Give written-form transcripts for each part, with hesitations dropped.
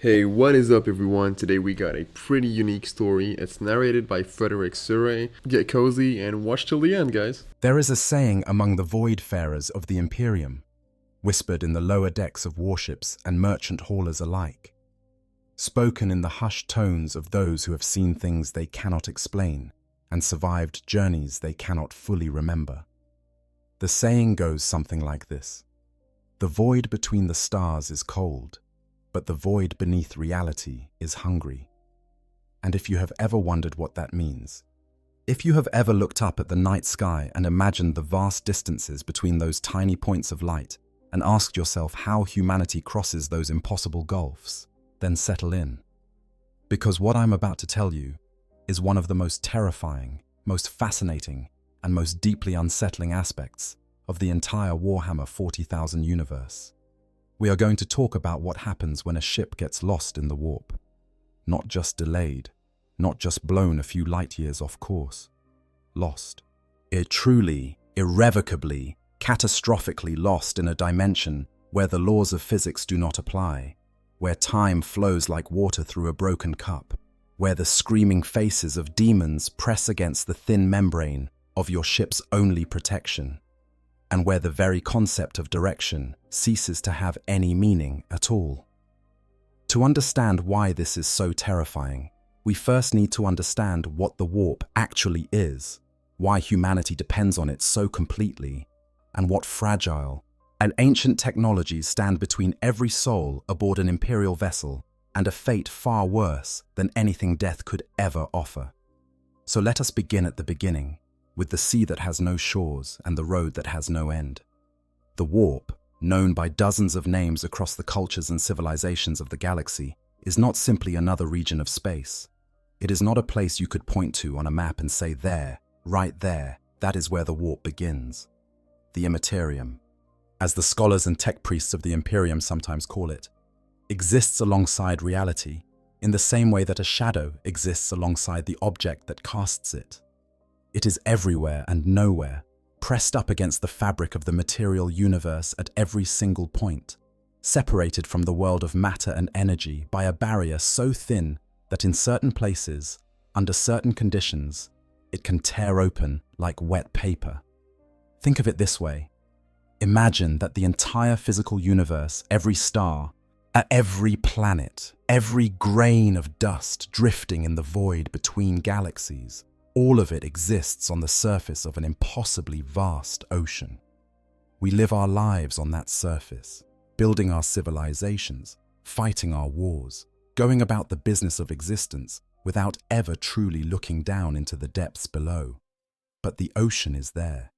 Hey, what is up, everyone? Today we got a pretty unique story. It's narrated by Frederick Surrey. Get cozy and watch till the end, guys. There is a saying among the voidfarers of the Imperium, whispered in the lower decks of warships and merchant haulers alike, spoken in the hushed tones of those who have seen things they cannot explain and survived journeys they cannot fully remember. The saying goes something like this: "The void between the stars is cold, but the void beneath reality is hungry." And if you have ever wondered what that means, if you have ever looked up at the night sky and imagined the vast distances between those tiny points of light and asked yourself how humanity crosses those impossible gulfs, then settle in. Because what I'm about to tell you is one of the most terrifying, most fascinating, and most deeply unsettling aspects of the entire Warhammer 40,000 universe. We are going to talk about what happens when a ship gets lost in the warp. Not just delayed, not just blown a few light years off course. Lost. It truly, irrevocably, catastrophically lost in a dimension where the laws of physics do not apply, where time flows like water through a broken cup, where the screaming faces of demons press against the thin membrane of your ship's only protection, and where the very concept of direction ceases to have any meaning at all. To understand why this is so terrifying, we first need to understand what the warp actually is, why humanity depends on it so completely, and what fragile and ancient technologies stand between every soul aboard an Imperial vessel and a fate far worse than anything death could ever offer. So let us begin at the beginning, with the sea that has no shores and the road that has no end. The warp, known by dozens of names across the cultures and civilizations of the galaxy, is not simply another region of space. It is not a place you could point to on a map and say, there, right there, that is where the warp begins. The immaterium, as the scholars and tech priests of the Imperium sometimes call it, exists alongside reality in the same way that a shadow exists alongside the object that casts it. It is everywhere and nowhere, pressed up against the fabric of the material universe at every single point, separated from the world of matter and energy by a barrier so thin that in certain places, under certain conditions, it can tear open like wet paper. Think of it this way. Imagine that the entire physical universe, every star, every planet, every grain of dust drifting in the void between galaxies, all of it exists on the surface of an impossibly vast ocean. We live our lives on that surface, building our civilizations, fighting our wars, going about the business of existence without ever truly looking down into the depths below. But the ocean is there.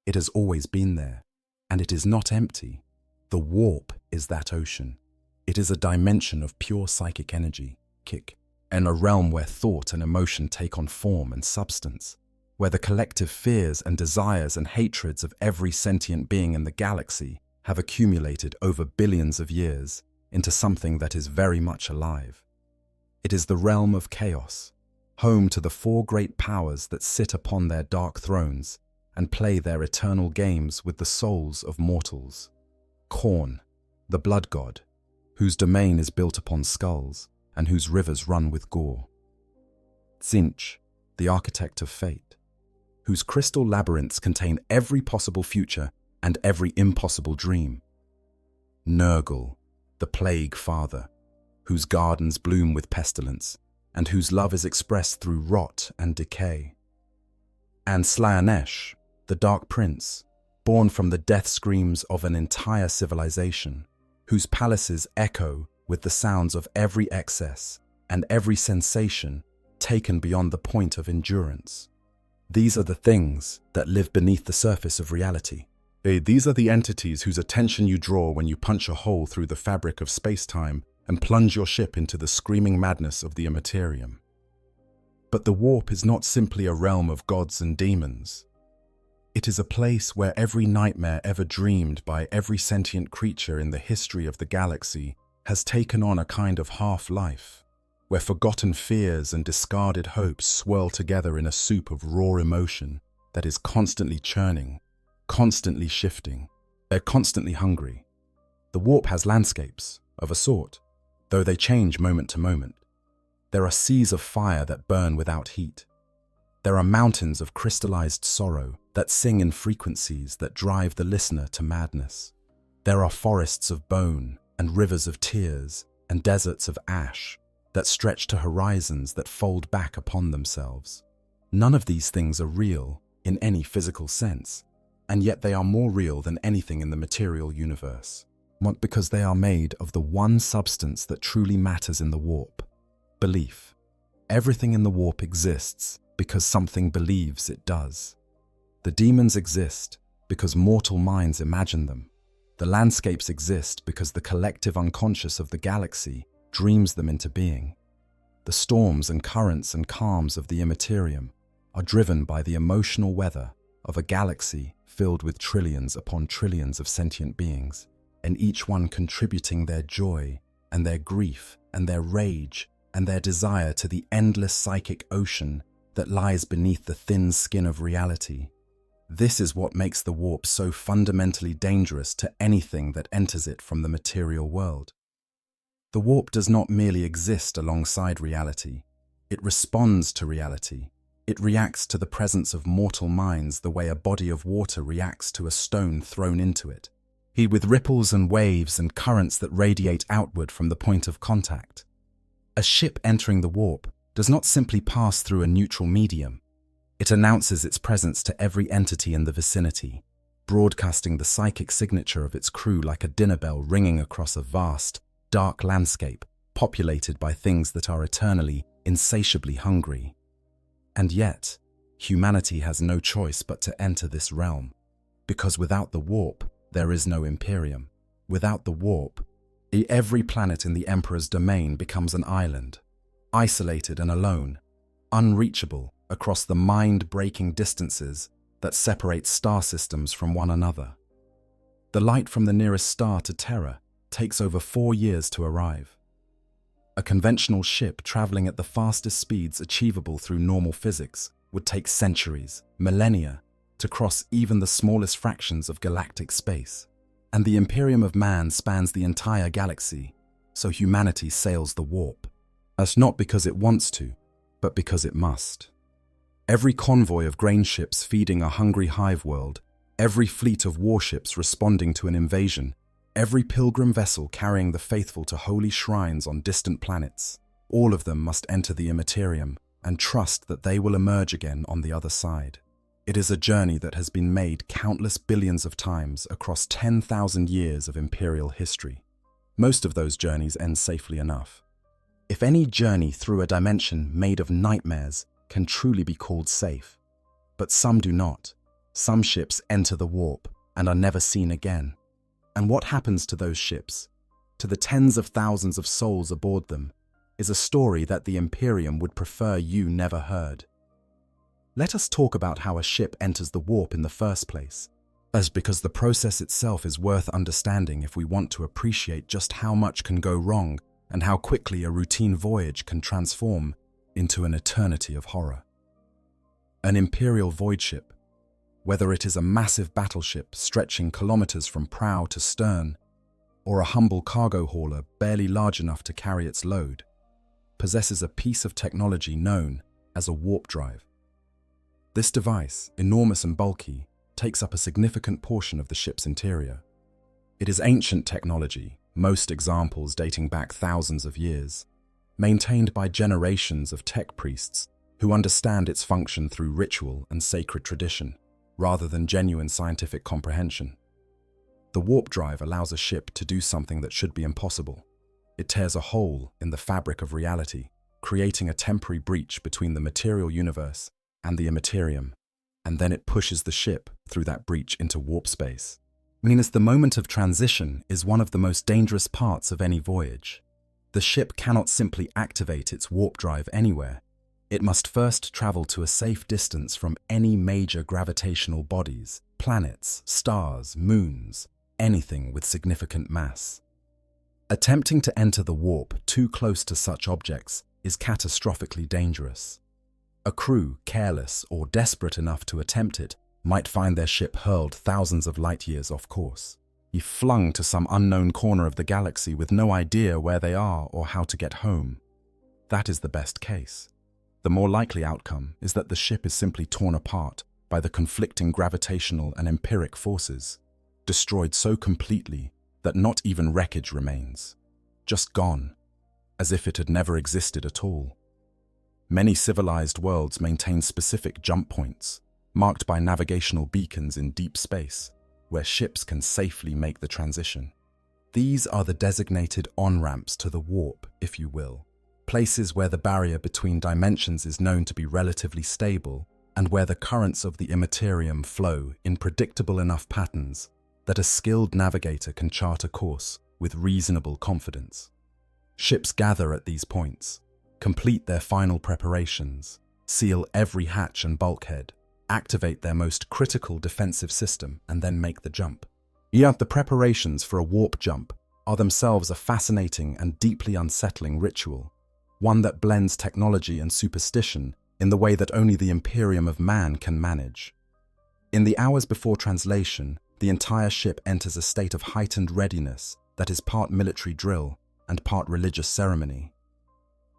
It has always been there, and it is not empty. The warp is that ocean. It is a dimension of pure psychic energy, kick, and a realm where thought and emotion take on form and substance, where the collective fears and desires and hatreds of every sentient being in the galaxy have accumulated over billions of years into something that is very much alive. It is the realm of chaos, home to the four great powers that sit upon their dark thrones and play their eternal games with the souls of mortals. Khorne, the blood god, whose domain is built upon skulls, and whose rivers run with gore. Tzeentch, the architect of fate, whose crystal labyrinths contain every possible future and every impossible dream. Nurgle, the plague father, whose gardens bloom with pestilence, and whose love is expressed through rot and decay. And Slaanesh, the dark prince, born from the death screams of an entire civilization, whose palaces echo with the sounds of every excess and every sensation taken beyond the point of endurance. These are the things that live beneath the surface of reality. These are the entities whose attention you draw when you punch a hole through the fabric of space-time and plunge your ship into the screaming madness of the immaterium. But the warp is not simply a realm of gods and demons. It is a place where every nightmare ever dreamed by every sentient creature in the history of the galaxy has taken on a kind of half-life, where forgotten fears and discarded hopes swirl together in a soup of raw emotion that is constantly churning, constantly shifting. They're constantly hungry. The warp has landscapes, of a sort, though they change moment to moment. There are seas of fire that burn without heat. There are mountains of crystallized sorrow that sing in frequencies that drive the listener to madness. There are forests of bone and rivers of tears and deserts of ash that stretch to horizons that fold back upon themselves. None of these things are real in any physical sense, and yet they are more real than anything in the material universe, because they are made of the one substance that truly matters in the warp: belief. Everything in the warp exists because something believes it does. The demons exist because mortal minds imagine them. The landscapes exist because the collective unconscious of the galaxy dreams them into being. The storms and currents and calms of the immaterium are driven by the emotional weather of a galaxy filled with trillions upon trillions of sentient beings, and each one contributing their joy and their grief and their rage and their desire to the endless psychic ocean that lies beneath the thin skin of reality. This is what makes the warp so fundamentally dangerous to anything that enters it from the material world. The warp does not merely exist alongside reality. It responds to reality. It reacts to the presence of mortal minds the way a body of water reacts to a stone thrown into it, with ripples and waves and currents that radiate outward from the point of contact. A ship entering the warp does not simply pass through a neutral medium. It announces its presence to every entity in the vicinity, broadcasting the psychic signature of its crew like a dinner bell ringing across a vast, dark landscape populated by things that are eternally, insatiably hungry. And yet, humanity has no choice but to enter this realm, because without the warp, there is no Imperium. Without the warp, every planet in the Emperor's domain becomes an island, isolated and alone, unreachable across the mind-breaking distances that separate star systems from one another. The light from the nearest star to Terra takes over 4 years to arrive. A conventional ship traveling at the fastest speeds achievable through normal physics would take centuries, millennia, to cross even the smallest fractions of galactic space. And the Imperium of man spans the entire galaxy, so humanity sails the warp. That's not because it wants to, but because it must. Every convoy of grain ships feeding a hungry hive world, every fleet of warships responding to an invasion, every pilgrim vessel carrying the faithful to holy shrines on distant planets, all of them must enter the immaterium and trust that they will emerge again on the other side. It is a journey that has been made countless billions of times across 10,000 years of Imperial history. Most of those journeys end safely enough. If any journey through a dimension made of nightmares can truly be called safe, but some do not. Some ships enter the warp and are never seen again. And what happens to those ships, to the tens of thousands of souls aboard them, is a story that the Imperium would prefer you never heard. Let us talk about how a ship enters the warp in the first place, because the process itself is worth understanding if we want to appreciate just how much can go wrong and how quickly a routine voyage can transform into an eternity of horror. An Imperial void ship, whether it is a massive battleship stretching kilometers from prow to stern, or a humble cargo hauler barely large enough to carry its load, possesses a piece of technology known as a warp drive. This device, enormous and bulky, takes up a significant portion of the ship's interior. It is ancient technology, most examples dating back thousands of years, maintained by generations of tech priests who understand its function through ritual and sacred tradition, rather than genuine scientific comprehension. The warp drive allows a ship to do something that should be impossible. It tears a hole in the fabric of reality, creating a temporary breach between the material universe and the immaterium, and then it pushes the ship through that breach into warp space. The moment of transition is one of the most dangerous parts of any voyage. The ship cannot simply activate its warp drive anywhere. It must first travel to a safe distance from any major gravitational bodies, planets, stars, moons, anything with significant mass. Attempting to enter the warp too close to such objects is catastrophically dangerous. A crew careless or desperate enough to attempt it might find their ship hurled thousands of light years off course. ye flung to some unknown corner of the galaxy with no idea where they are or how to get home. That is the best case. The more likely outcome is that the ship is simply torn apart by the conflicting gravitational and empiric forces, destroyed so completely that not even wreckage remains, just gone, as if it had never existed at all. Many civilized worlds maintain specific jump points, marked by navigational beacons in deep space, where ships can safely make the transition. These are the designated on-ramps to the warp, if you will, places where the barrier between dimensions is known to be relatively stable and where the currents of the immaterium flow in predictable enough patterns that a skilled navigator can chart a course with reasonable confidence. Ships gather at these points, complete their final preparations, seal every hatch and bulkhead, activate their most critical defensive system, and then make the jump. Yet the preparations for a warp jump are themselves a fascinating and deeply unsettling ritual, one that blends technology and superstition in the way that only the Imperium of man can manage. In the hours before translation, the entire ship enters a state of heightened readiness that is part military drill and part religious ceremony.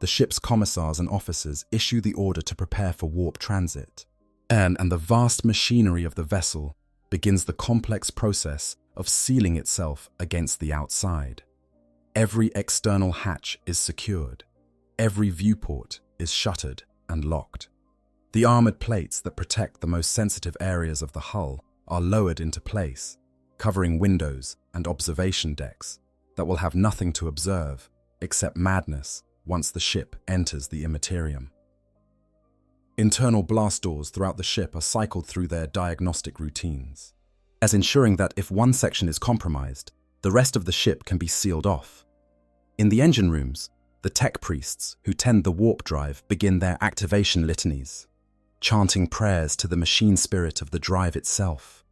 The ship's commissars and officers issue the order to prepare for warp transit, and the vast machinery of the vessel begins the complex process of sealing itself against the outside. Every external hatch is secured. Every viewport is shuttered and locked. The armored plates that protect the most sensitive areas of the hull are lowered into place, covering windows and observation decks that will have nothing to observe except madness once the ship enters the immaterium. Internal blast doors throughout the ship are cycled through their diagnostic routines, as ensuring that if one section is compromised, the rest of the ship can be sealed off. In the engine rooms, the tech priests who tend the warp drive begin their activation litanies, chanting prayers to the machine spirit of the drive itself,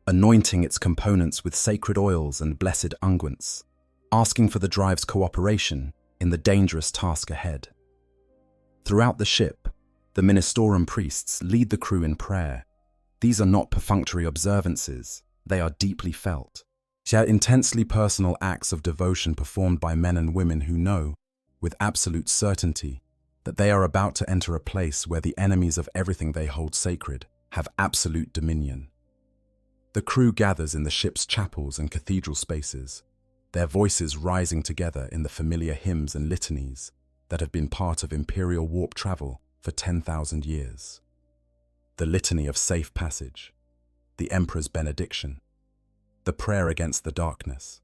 anointing its components with sacred oils and blessed unguents, asking for the drive's cooperation in the dangerous task ahead. Throughout the ship, the Ministorum priests lead the crew in prayer. These are not perfunctory observances, they are deeply felt, yet intensely personal acts of devotion performed by men and women who know, with absolute certainty, that they are about to enter a place where the enemies of everything they hold sacred have absolute dominion. The crew gathers in the ship's chapels and cathedral spaces, their voices rising together in the familiar hymns and litanies that have been part of Imperial warp travel for 10,000 years. The litany of safe passage, the Emperor's benediction, the prayer against the darkness,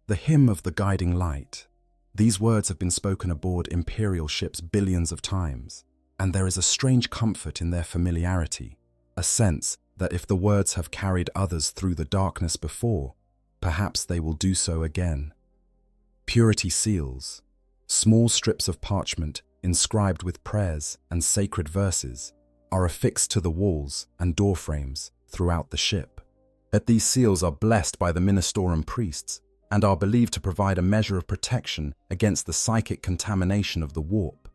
the hymn of the guiding light. These words have been spoken aboard Imperial ships billions of times, and there is a strange comfort in their familiarity, a sense that if the words have carried others through the darkness before, perhaps they will do so again. Purity seals, small strips of parchment inscribed with prayers and sacred verses, are affixed to the walls and door frames throughout the ship. Yet these seals are blessed by the Ministorum priests and are believed to provide a measure of protection against the psychic contamination of the warp.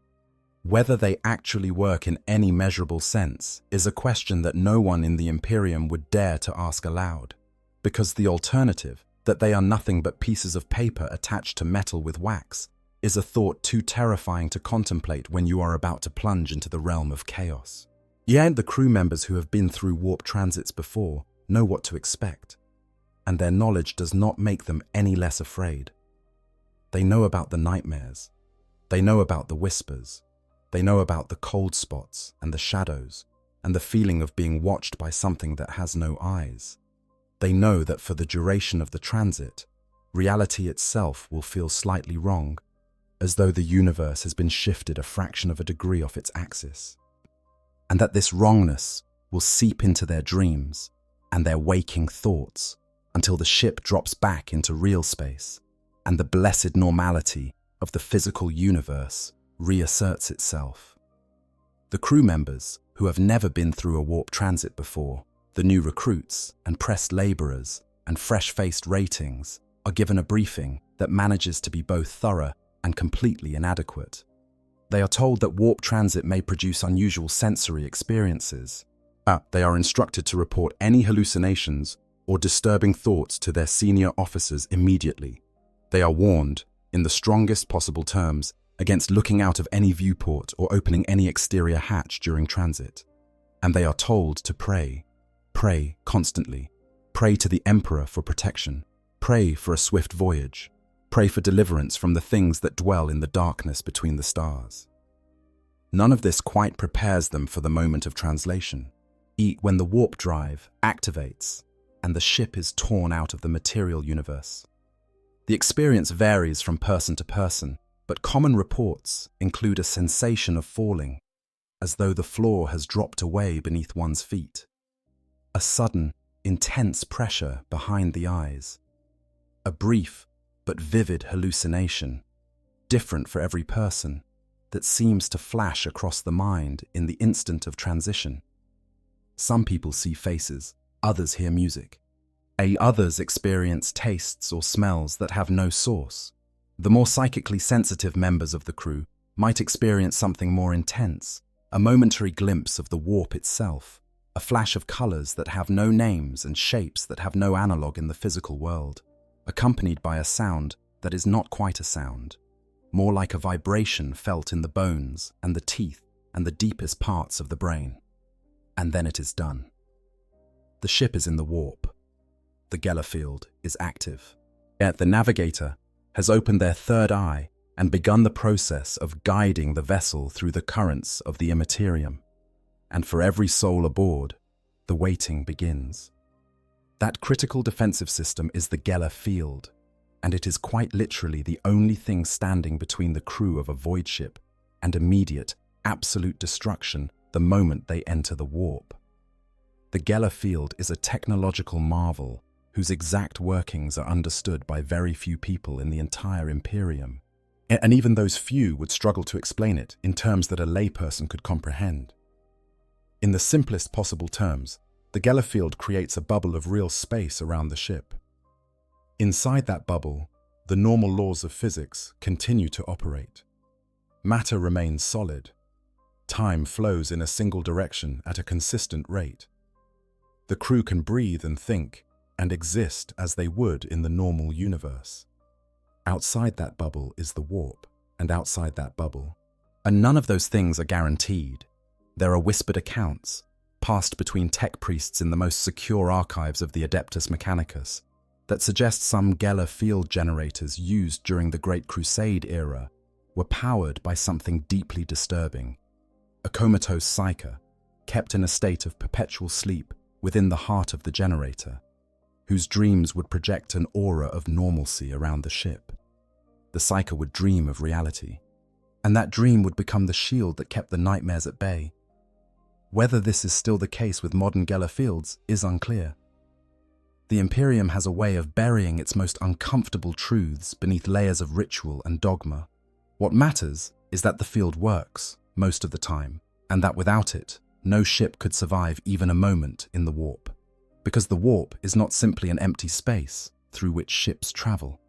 Whether they actually work in any measurable sense is a question that no one in the Imperium would dare to ask aloud, because the alternative, that they are nothing but pieces of paper attached to metal with wax, is a thought too terrifying to contemplate when you are about to plunge into the realm of chaos. Yet the crew members who have been through warp transits before know what to expect, and their knowledge does not make them any less afraid. They know about the nightmares. They know about the whispers. They know about the cold spots and the shadows, and the feeling of being watched by something that has no eyes. They know that for the duration of the transit, reality itself will feel slightly wrong, as though the universe has been shifted a fraction of a degree off its axis, and that this wrongness will seep into their dreams and their waking thoughts until the ship drops back into real space and the blessed normality of the physical universe reasserts itself. The crew members who have never been through a warp transit before, the new recruits and pressed laborers and fresh-faced ratings, are given a briefing that manages to be both thorough and completely inadequate. They are told that warp transit may produce unusual sensory experiences. They are instructed to report any hallucinations or disturbing thoughts to their senior officers immediately. They are warned, in the strongest possible terms, against looking out of any viewport or opening any exterior hatch during transit. And they are told to pray. Pray constantly. Pray to the Emperor for protection. Pray for a swift voyage. Pray for deliverance from the things that dwell in the darkness between the stars. None of this quite prepares them for the moment of translation. When the warp drive activates and the ship is torn out of the material universe. The experience varies from person to person, but common reports include a sensation of falling, as though the floor has dropped away beneath one's feet. A sudden, intense pressure behind the eyes. A brief but vivid hallucination, different for every person, that seems to flash across the mind in the instant of transition. Some people see faces, others hear music. Others experience tastes or smells that have no source. The more psychically sensitive members of the crew might experience something more intense, a momentary glimpse of the warp itself, a flash of colors that have no names and shapes that have no analog in the physical world, accompanied by a sound that is not quite a sound, more like a vibration felt in the bones and the teeth and the deepest parts of the brain. And then it is done. The ship is in the warp. The Geller field is active. Yet the Navigator has opened their third eye and begun the process of guiding the vessel through the currents of the immaterium. And for every soul aboard, the waiting begins. That critical defensive system is the Geller field, and it is quite literally the only thing standing between the crew of a void ship and immediate, absolute destruction the moment they enter the warp. The Geller field is a technological marvel whose exact workings are understood by very few people in the entire Imperium, and even those few would struggle to explain it in terms that a layperson could comprehend. In the simplest possible terms, the Geller field creates a bubble of real space around the ship. Inside that bubble, the normal laws of physics continue to operate. Matter remains solid. Time flows in a single direction at a consistent rate. The crew can breathe and think and exist as they would in the normal universe. Outside that bubble is the warp, and outside that bubble. And none of those things are guaranteed. There are whispered accounts, passed between tech priests in the most secure archives of the Adeptus Mechanicus, that suggest some Geller field generators used during the Great Crusade era were powered by something deeply disturbing. A comatose psyker, kept in a state of perpetual sleep within the heart of the generator, whose dreams would project an aura of normalcy around the ship. The psyker would dream of reality, and that dream would become the shield that kept the nightmares at bay. Whether this is still the case with modern Geller fields is unclear. The Imperium has a way of burying its most uncomfortable truths beneath layers of ritual and dogma. What matters is that the field works most of the time, and that without it, no ship could survive even a moment in the warp. Because the warp is not simply an empty space through which ships travel.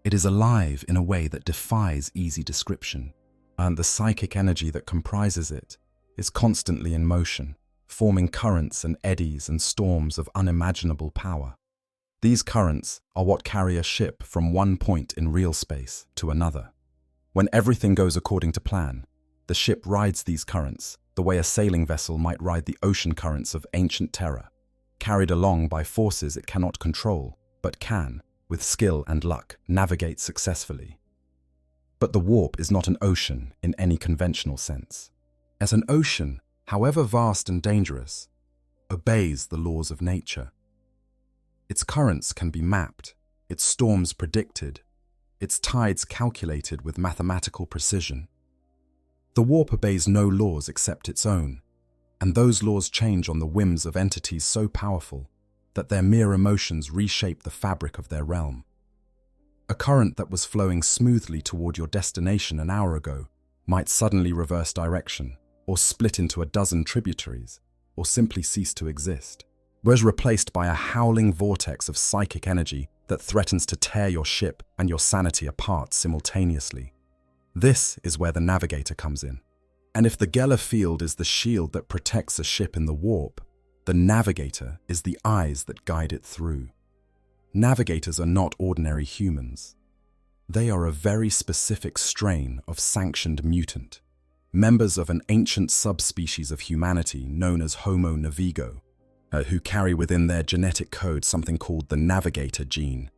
It is alive in a way that defies easy description, and the psychic energy that comprises it is constantly in motion, forming currents and eddies and storms of unimaginable power. These currents are what carry a ship from one point in real space to another. When everything goes according to plan, the ship rides these currents the way a sailing vessel might ride the ocean currents of ancient terror, carried along by forces it cannot control, but can, with skill and luck, navigate successfully. But the warp is not an ocean in any conventional sense. As an ocean, however vast and dangerous, obeys the laws of nature. Its currents can be mapped, its storms predicted, its tides calculated with mathematical precision. The warp obeys no laws except its own, and those laws change on the whims of entities so powerful that their mere emotions reshape the fabric of their realm. A current that was flowing smoothly toward your destination an hour ago might suddenly reverse direction, or split into a dozen tributaries, or simply cease to exist, was replaced by a howling vortex of psychic energy that threatens to tear your ship and your sanity apart simultaneously. This is where the Navigator comes in. And if the Geller field is the shield that protects a ship in the warp, The Navigator is the eyes that guide it through. Navigators are not ordinary humans. They are a very specific strain of sanctioned mutant, members of an ancient subspecies of humanity known as Homo navigo, who carry within their genetic code something called the Navigator gene.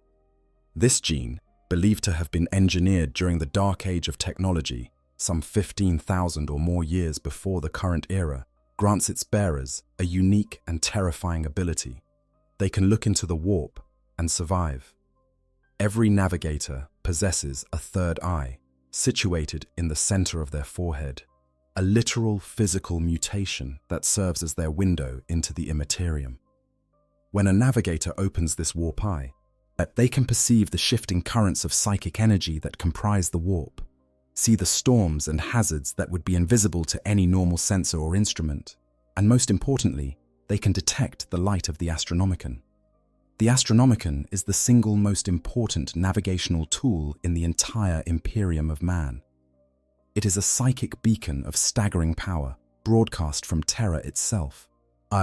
This gene, believed to have been engineered during the dark age of technology, some 15,000 or more years before the current era, grants its bearers a unique and terrifying ability. They can look into the warp and survive. Every Navigator possesses a third eye, situated in the center of their forehead, a literal physical mutation that serves as their window into the immaterium. When a Navigator opens this warp eye, they can perceive the shifting currents of psychic energy that comprise the warp, see the storms and hazards that would be invisible to any normal sensor or instrument, and most importantly, they can detect the light of the Astronomicon. The Astronomicon is the single most important navigational tool in the entire Imperium of man. It is a psychic beacon of staggering power, broadcast from Terra itself,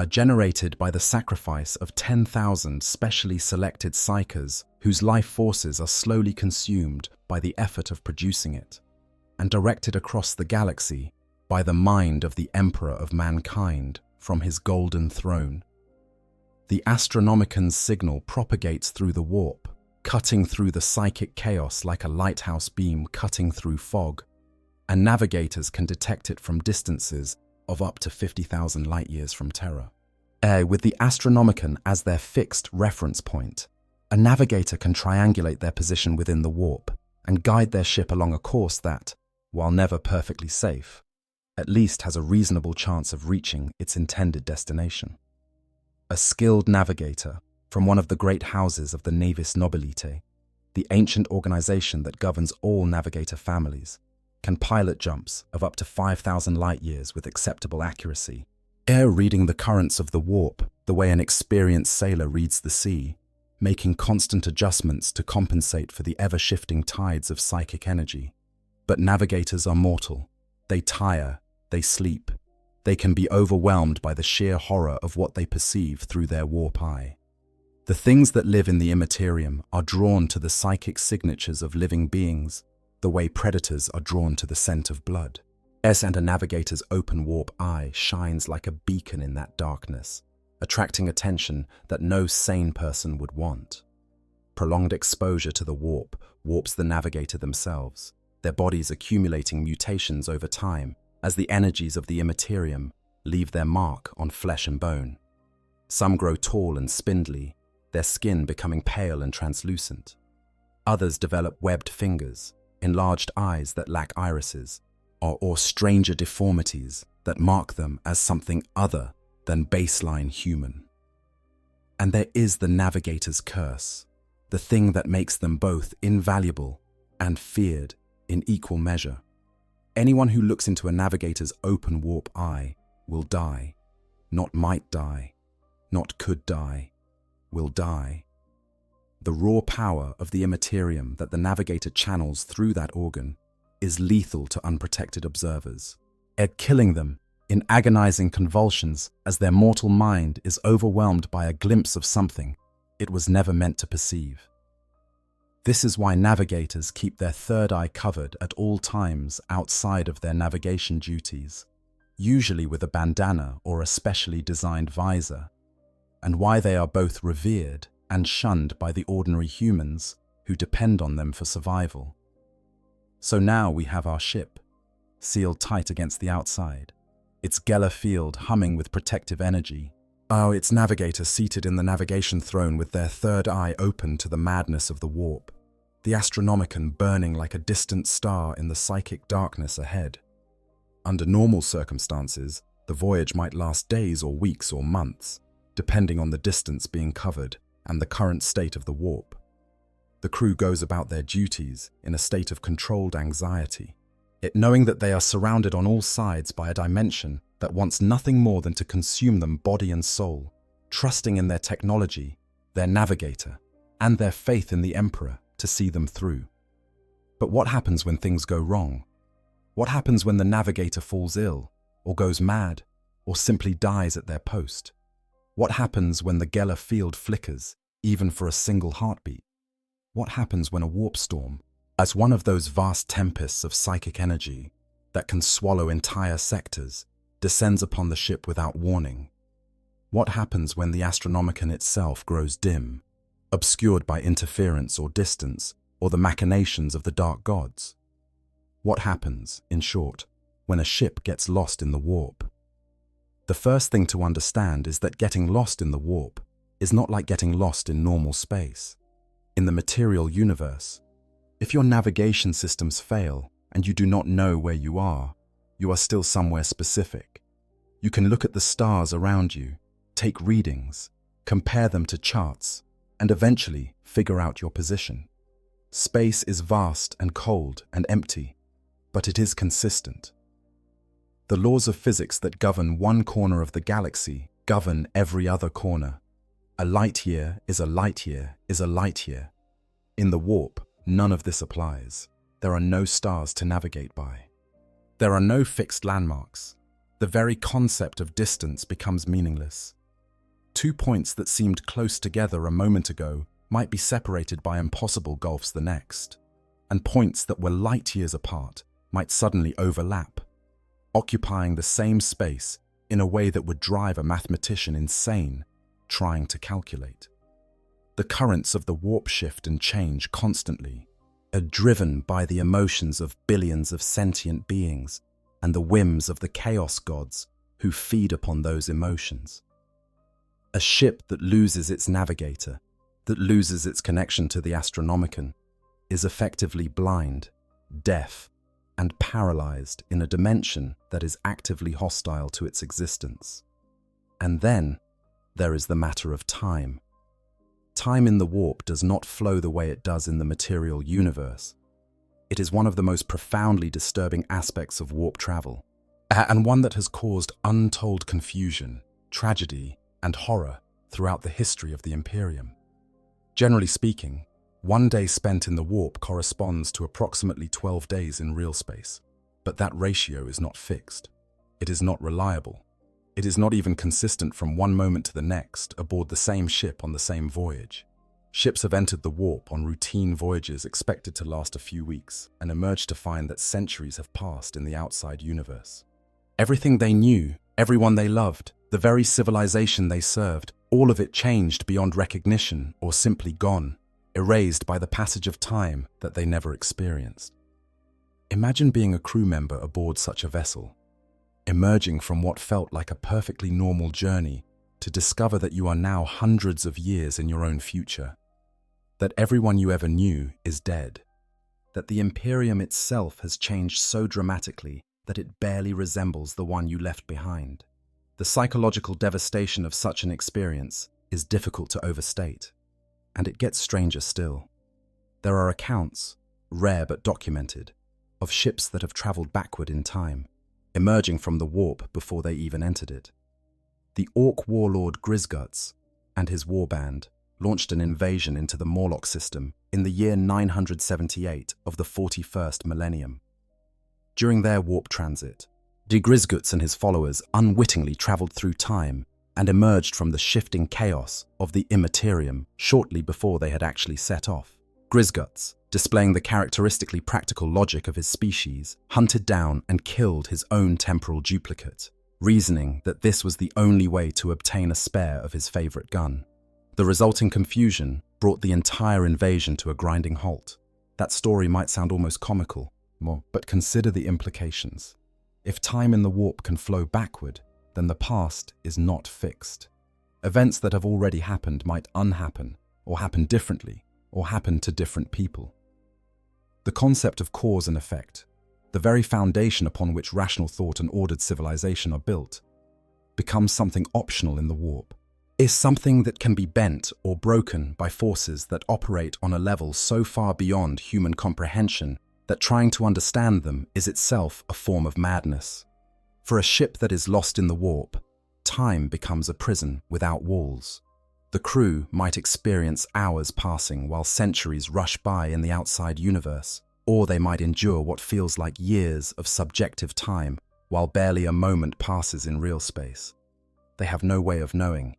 generated by the sacrifice of 10,000 specially selected psychers whose life forces are slowly consumed by the effort of producing it, and directed across the galaxy by the mind of the Emperor of mankind from his golden throne. The Astronomicon's signal propagates through the warp, cutting through the psychic chaos like a lighthouse beam cutting through fog, and navigators can detect it from distances of up to 50,000 light-years from Terra. With the Astronomicon as their fixed reference point, a navigator can triangulate their position within the warp and guide their ship along a course that, while never perfectly safe, at least has a reasonable chance of reaching its intended destination. A skilled navigator from one of the great houses of the Navis Nobilite, the ancient organization that governs all navigator families, can pilot jumps of up to 5,000 light-years with acceptable accuracy, reading the currents of the warp the way an experienced sailor reads the sea, making constant adjustments to compensate for the ever-shifting tides of psychic energy. But navigators are mortal. They tire, they sleep. They can be overwhelmed by the sheer horror of what they perceive through their warp eye. The things that live in the immaterium are drawn to the psychic signatures of living beings, the way predators are drawn to the scent of blood. And a navigator's open warp eye shines like a beacon in that darkness, attracting attention that no sane person would want. Prolonged exposure to the warp warps the navigator themselves, their bodies accumulating mutations over time as the energies of the immaterium leave their mark on flesh and bone. Some grow tall and spindly, their skin becoming pale and translucent. Others develop webbed fingers, enlarged eyes that lack irises, or stranger deformities that mark them as something other than baseline human. And there is the navigator's curse, the thing that makes them both invaluable and feared in equal measure. Anyone who looks into a navigator's open warp eye will die, not might die, not could die, will die. The raw power of the immaterium that the navigator channels through that organ is lethal to unprotected observers, killing them in agonizing convulsions as their mortal mind is overwhelmed by a glimpse of something it was never meant to perceive. This is why navigators keep their third eye covered at all times outside of their navigation duties, usually with a bandana or a specially designed visor, and why they are both revered and shunned by the ordinary humans who depend on them for survival. So now we have our ship, sealed tight against the outside, its Geller field humming with protective energy. Its navigators seated in the navigation throne with their third eye open to the madness of the warp, the Astronomicon burning like a distant star in the psychic darkness ahead. Under normal circumstances, the voyage might last days or weeks or months, depending on the distance being covered and the current state of the warp. The crew goes about their duties in a state of controlled anxiety, yet knowing that they are surrounded on all sides by a dimension that wants nothing more than to consume them body and soul, trusting in their technology, their navigator, and their faith in the Emperor to see them through. But what happens when things go wrong? What happens when the navigator falls ill, or goes mad, or simply dies at their post? What happens when the Geller field flickers, even for a single heartbeat? What happens when a warp storm, as one of those vast tempests of psychic energy that can swallow entire sectors, descends upon the ship without warning? What happens when the Astronomicon itself grows dim, obscured by interference or distance, or the machinations of the dark gods? What happens, in short, when a ship gets lost in the warp? The first thing to understand is that getting lost in the warp is not like getting lost in normal space. In the material universe, if your navigation systems fail and you do not know where you are still somewhere specific. You can look at the stars around you, take readings, compare them to charts, and eventually figure out your position. Space is vast and cold and empty, but it is consistent. The laws of physics that govern one corner of the galaxy govern every other corner. A light year is a light year is a light year. In the warp, none of this applies. There are no stars to navigate by. There are no fixed landmarks. The very concept of distance becomes meaningless. 2 points that seemed close together a moment ago might be separated by impossible gulfs the next, and points that were light years apart might suddenly overlap, occupying the same space in a way that would drive a mathematician insane trying to calculate. The currents of the warp shift and change constantly, are driven by the emotions of billions of sentient beings and the whims of the chaos gods who feed upon those emotions. A ship that loses its navigator, that loses its connection to the Astronomicon, is effectively blind, deaf, and paralyzed in a dimension that is actively hostile to its existence. And then there is the matter of time. Time in the warp does not flow the way it does in the material universe. It is one of the most profoundly disturbing aspects of warp travel, and one that has caused untold confusion, tragedy, and horror throughout the history of the Imperium. Generally speaking, 1 day spent in the warp corresponds to approximately 12 days in real space, but that ratio is not fixed. It is not reliable. It is not even consistent from one moment to the next aboard the same ship on the same voyage. Ships have entered the warp on routine voyages expected to last a few weeks and emerged to find that centuries have passed in the outside universe. Everything they knew, everyone they loved, the very civilization they served, all of it changed beyond recognition or simply gone, erased by the passage of time that they never experienced. Imagine being a crew member aboard such a vessel, emerging from what felt like a perfectly normal journey to discover that you are now hundreds of years in your own future, that everyone you ever knew is dead, that the Imperium itself has changed so dramatically that it barely resembles the one you left behind. The psychological devastation of such an experience is difficult to overstate, and it gets stranger still. There are accounts, rare but documented, of ships that have traveled backward in time, emerging from the warp before they even entered it. The Orc warlord Grisguts and his warband launched an invasion into the Morlock system in the year 978 of the 41st Millennium. During their warp transit, de Grisguts and his followers unwittingly traveled through time and emerged from the shifting chaos of the immaterium shortly before they had actually set off. Grisguts, displaying the characteristically practical logic of his species, hunted down and killed his own temporal duplicate, reasoning that this was the only way to obtain a spare of his favorite gun. The resulting confusion brought the entire invasion to a grinding halt. That story might sound almost comical, but consider the implications. If time in the warp can flow backward, then the past is not fixed. Events that have already happened might unhappen, or happen differently, or happen to different people. The concept of cause and effect, the very foundation upon which rational thought and ordered civilization are built, becomes something optional in the warp, is something that can be bent or broken by forces that operate on a level so far beyond human comprehension that trying to understand them is itself a form of madness. For a ship that is lost in the warp, time becomes a prison without walls. The crew might experience hours passing while centuries rush by in the outside universe, or they might endure what feels like years of subjective time while barely a moment passes in real space. They have no way of knowing,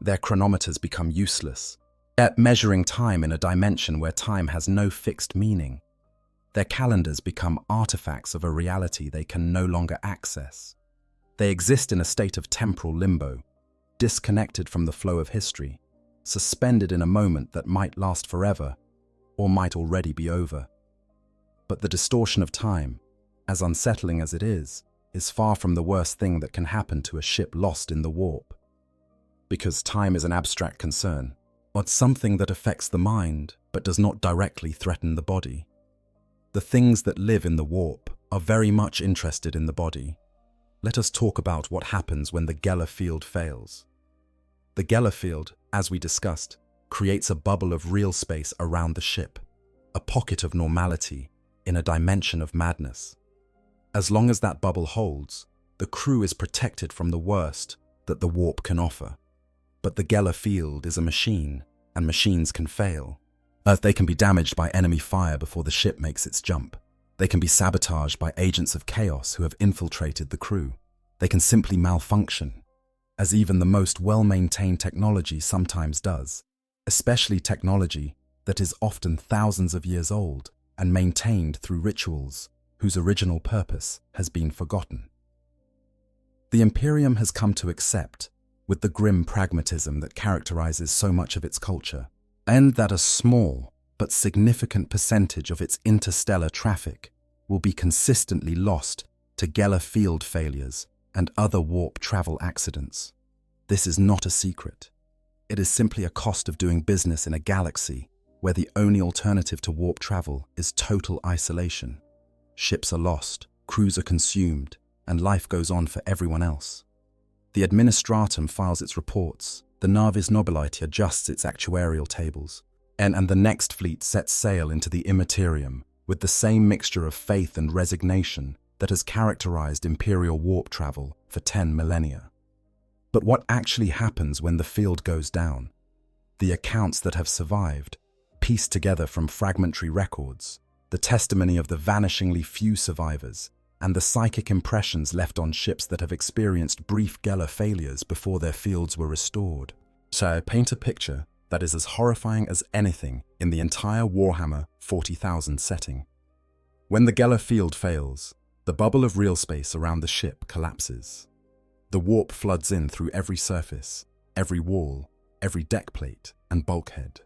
Their chronometers become useless, at measuring time in a dimension where time has no fixed meaning. Their calendars become artifacts of a reality they can no longer access. They exist in a state of temporal limbo, disconnected from the flow of history, suspended in a moment that might last forever, or might already be over. But the distortion of time, as unsettling as it is far from the worst thing that can happen to a ship lost in the warp. Because time is an abstract concern, or something that affects the mind but does not directly threaten the body. The things that live in the warp are very much interested in the body. Let us talk about what happens when the Geller field fails. The Geller field, as we discussed, creates a bubble of real space around the ship, a pocket of normality in a dimension of madness. As long as that bubble holds, the crew is protected from the worst that the warp can offer. But the Geller field is a machine, and machines can fail. They can be damaged by enemy fire before the ship makes its jump. They can be sabotaged by agents of chaos who have infiltrated the crew. They can simply malfunction, as even the most well-maintained technology sometimes does, especially technology that is often thousands of years old and maintained through rituals whose original purpose has been forgotten. The Imperium has come to accept, with the grim pragmatism that characterizes so much of its culture, and that a small but significant percentage of its interstellar traffic will be consistently lost to Geller field failures and other warp travel accidents. This is not a secret. It is simply a cost of doing business in a galaxy where the only alternative to warp travel is total isolation. Ships are lost, crews are consumed, and life goes on for everyone else. The Administratum files its reports, the Navis Nobilite adjusts its actuarial tables, and the next fleet sets sail into the immaterium with the same mixture of faith and resignation that has characterized Imperial warp travel for 10 millennia. But what actually happens when the field goes down? The accounts that have survived, pieced together from fragmentary records, the testimony of the vanishingly few survivors, and the psychic impressions left on ships that have experienced brief Geller failures before their fields were restored. So paint a picture that is as horrifying as anything in the entire Warhammer 40,000 setting. When the Geller field fails, the bubble of real space around the ship collapses. The warp floods in through every surface, every wall, every deck plate and bulkhead.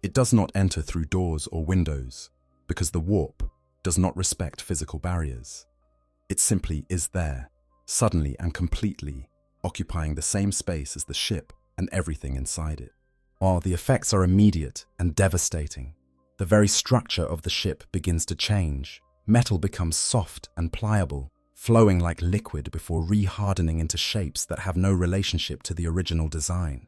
It does not enter through doors or windows, because the warp does not respect physical barriers. It simply is there, suddenly and completely, occupying the same space as the ship and everything inside it. While the effects are immediate and devastating, the very structure of the ship begins to change. Metal becomes soft and pliable, flowing like liquid before re-hardening into shapes that have no relationship to the original design.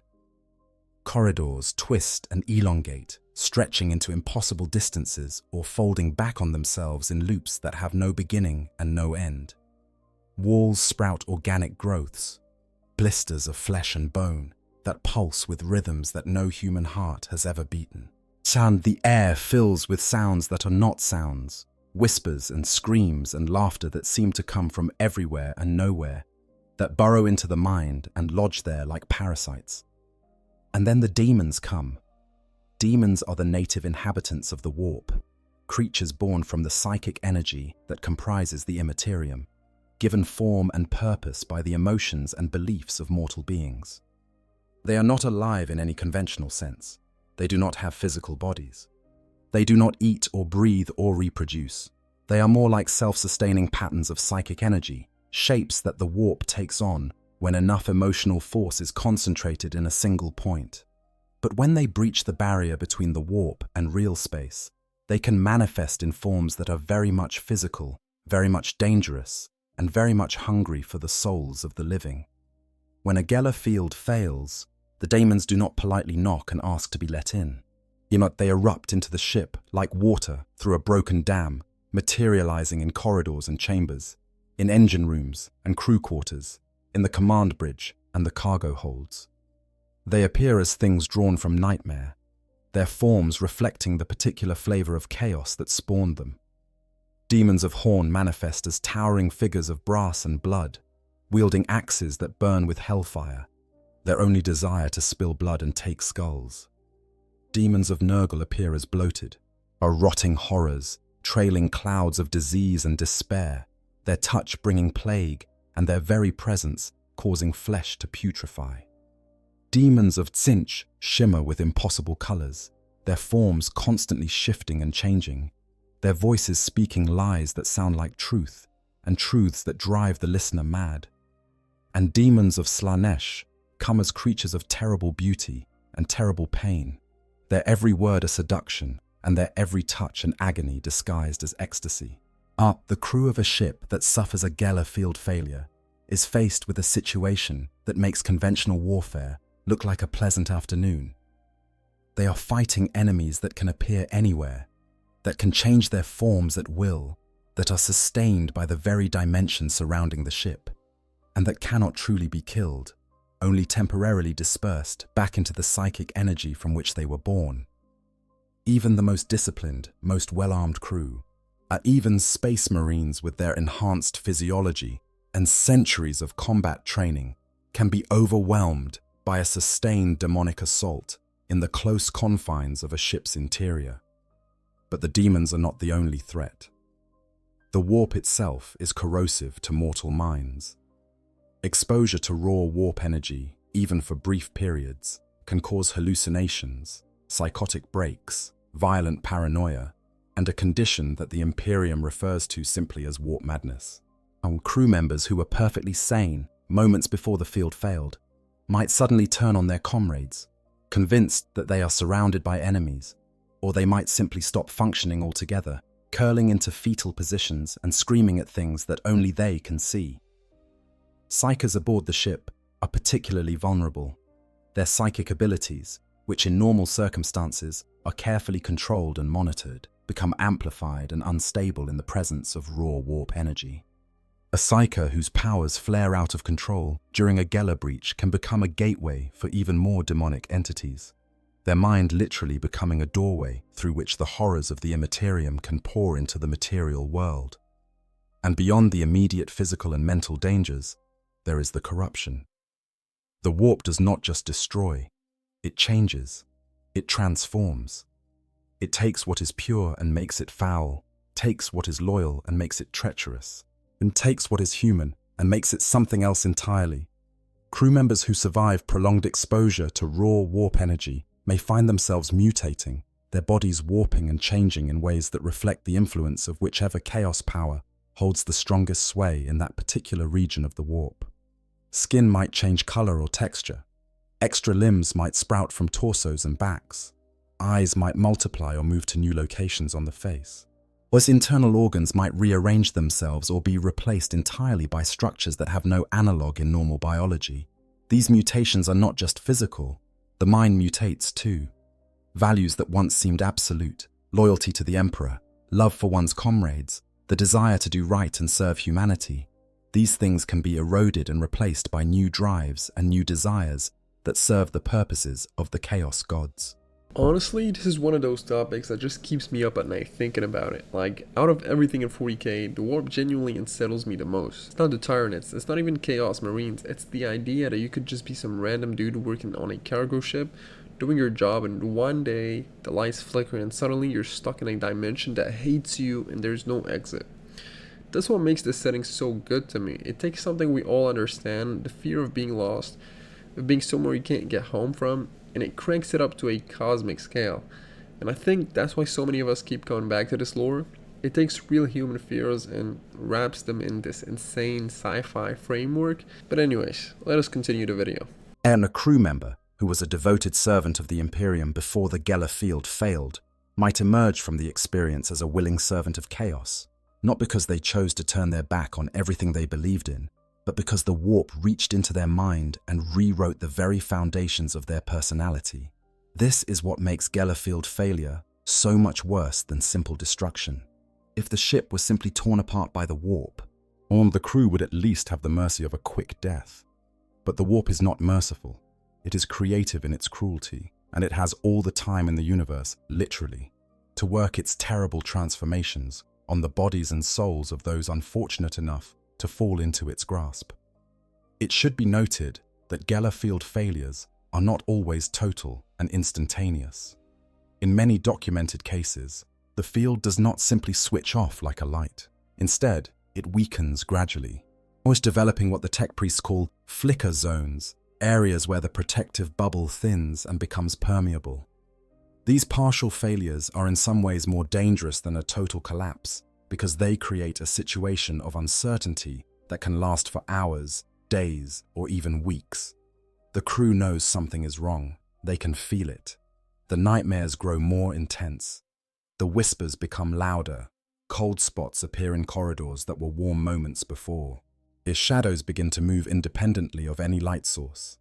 Corridors twist and elongate, stretching into impossible distances or folding back on themselves in loops that have no beginning and no end. Walls sprout organic growths, blisters of flesh and bone that pulse with rhythms that no human heart has ever beaten. The air fills with sounds that are not sounds, whispers and screams and laughter that seem to come from everywhere and nowhere, that burrow into the mind and lodge there like parasites. And then the demons come. Demons are the native inhabitants of the warp, creatures born from the psychic energy that comprises the immaterium, given form and purpose by the emotions and beliefs of mortal beings. They are not alive in any conventional sense. They do not have physical bodies. They do not eat or breathe or reproduce. They are more like self-sustaining patterns of psychic energy, shapes that the warp takes on when enough emotional force is concentrated in a single point. But when they breach the barrier between the warp and real space, they can manifest in forms that are very much physical, very much dangerous, and very much hungry for the souls of the living. When a Geller field fails, the daemons do not politely knock and ask to be let in. Yet they erupt into the ship like water through a broken dam, materializing in corridors and chambers, in engine rooms and crew quarters, in the command bridge and the cargo holds. They appear as things drawn from nightmare, their forms reflecting the particular flavor of chaos that spawned them. Demons of Horn manifest as towering figures of brass and blood, wielding axes that burn with hellfire. their only desire to spill blood and take skulls. Demons of Nurgle appear as bloated, are rotting horrors, trailing clouds of disease and despair, their touch bringing plague, and their very presence causing flesh to putrefy. Demons of Tzinch shimmer with impossible colors, their forms constantly shifting and changing, their voices speaking lies that sound like truth, and truths that drive the listener mad. And demons of Slanesh come as creatures of terrible beauty and terrible pain, their every word a seduction, and their every touch an agony disguised as ecstasy. The crew of a ship that suffers a Geller field failure is faced with a situation that makes conventional warfare look like a pleasant afternoon. They are fighting enemies that can appear anywhere, that can change their forms at will, that are sustained by the very dimension surrounding the ship, and that cannot truly be killed, only temporarily dispersed back into the psychic energy from which they were born. Even the most disciplined, most well-armed crew, even space marines with their enhanced physiology and centuries of combat training, can be overwhelmed by a sustained demonic assault in the close confines of a ship's interior. But the demons are not the only threat. The warp itself is corrosive to mortal minds. Exposure to raw warp energy, even for brief periods, can cause hallucinations, psychotic breaks, violent paranoia, and a condition that the Imperium refers to simply as warp madness. Crew members who were perfectly sane moments before the field failed might suddenly turn on their comrades, convinced that they are surrounded by enemies, or they might simply stop functioning altogether, curling into fetal positions and screaming at things that only they can see. Psychers aboard the ship are particularly vulnerable. Their psychic abilities, which in normal circumstances are carefully controlled and monitored, become amplified and unstable in the presence of raw warp energy. A psyker whose powers flare out of control during a Geller breach can become a gateway for even more demonic entities, their mind literally becoming a doorway through which the horrors of the immaterium can pour into the material world. And beyond the immediate physical and mental dangers, there is the corruption. The warp does not just destroy, it changes, it transforms. It takes what is pure and makes it foul, takes what is loyal and makes it treacherous, and takes what is human and makes it something else entirely. Crew members who survive prolonged exposure to raw warp energy may find themselves mutating, their bodies warping and changing in ways that reflect the influence of whichever chaos power holds the strongest sway in that particular region of the warp. Skin might change color or texture. Extra limbs might sprout from torsos and backs. Eyes might multiply or move to new locations on the face. Or internal organs might rearrange themselves or be replaced entirely by structures that have no analog in normal biology. These mutations are not just physical. The mind mutates too. Values that once seemed absolute, loyalty to the Emperor, love for one's comrades, the desire to do right and serve humanity, these things can be eroded and replaced by new drives and new desires that serve the purposes of the Chaos Gods. Honestly, this is one of those topics that just keeps me up at night thinking about it. Like, out of everything in 40k, the warp genuinely unsettles me the most. It's not the Tyranids, it's not even Chaos Marines, it's the idea that you could just be some random dude working on a cargo ship, doing your job, and one day the lights flicker and suddenly you're stuck in a dimension that hates you and there's no exit. That's what makes this setting so good to me. It takes something we all understand, the fear of being lost, of being somewhere you can't get home from, and it cranks it up to a cosmic scale. And I think that's why so many of us keep coming back to this lore. It takes real human fears and wraps them in this insane sci-fi framework. But anyways, let us continue the video. And a crew member who was a devoted servant of the Imperium before the Geller field failed might emerge from the experience as a willing servant of chaos, not because they chose to turn their back on everything they believed in, but because the warp reached into their mind and rewrote the very foundations of their personality. This is what makes Geller field failure so much worse than simple destruction. If the ship was simply torn apart by the warp, the crew would at least have the mercy of a quick death. But the warp is not merciful. It is creative in its cruelty, and it has all the time in the universe, literally, to work its terrible transformations on the bodies and souls of those unfortunate enough to fall into its grasp. It should be noted that Geller field failures are not always total and instantaneous. In many documented cases, the field does not simply switch off like a light. Instead, it weakens gradually, almost developing what the tech priests call flicker zones, areas where the protective bubble thins and becomes permeable. These partial failures are in some ways more dangerous than a total collapse because they create a situation of uncertainty that can last for hours, days, or even weeks. The crew knows something is wrong. They can feel it. The nightmares grow more intense. The whispers become louder. Cold spots appear in corridors that were warm moments before. Its shadows begin to move independently of any light source.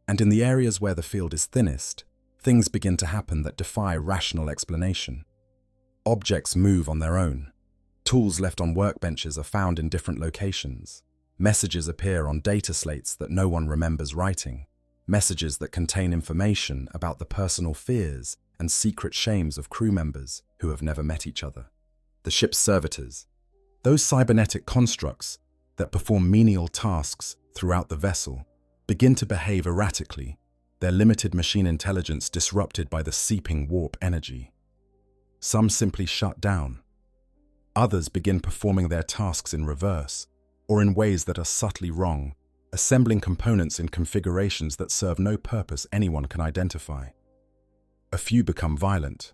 And in the areas where the field is thinnest, things begin to happen that defy rational explanation. Objects move on their own. Tools left on workbenches are found in different locations. Messages appear on data slates that no one remembers writing. Messages that contain information about the personal fears and secret shames of crew members who have never met each other. The ship's servitors, those cybernetic constructs that perform menial tasks throughout the vessel, begin to behave erratically, their limited machine intelligence disrupted by the seeping warp energy. Some simply shut down. Others begin performing their tasks in reverse, or in ways that are subtly wrong, assembling components in configurations that serve no purpose anyone can identify. A few become violent,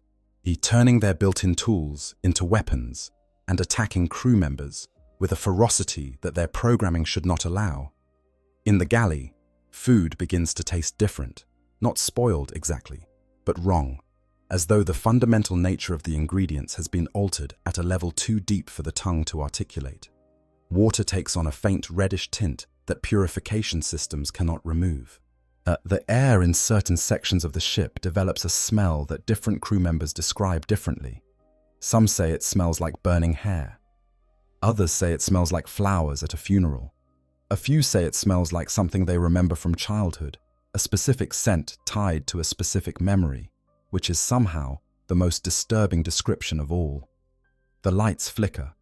turning their built-in tools into weapons and attacking crew members with a ferocity that their programming should not allow. In the galley, food begins to taste different, not spoiled exactly, but wrong, as though the fundamental nature of the ingredients has been altered at a level too deep for the tongue to articulate. Water takes on a faint reddish tint that purification systems cannot remove. The air in certain sections of the ship develops a smell that different crew members describe differently. Some say it smells like burning hair. Others say it smells like flowers at a funeral. A few say it smells like something they remember from childhood, a specific scent tied to a specific memory, which is somehow the most disturbing description of all. The lights flicker,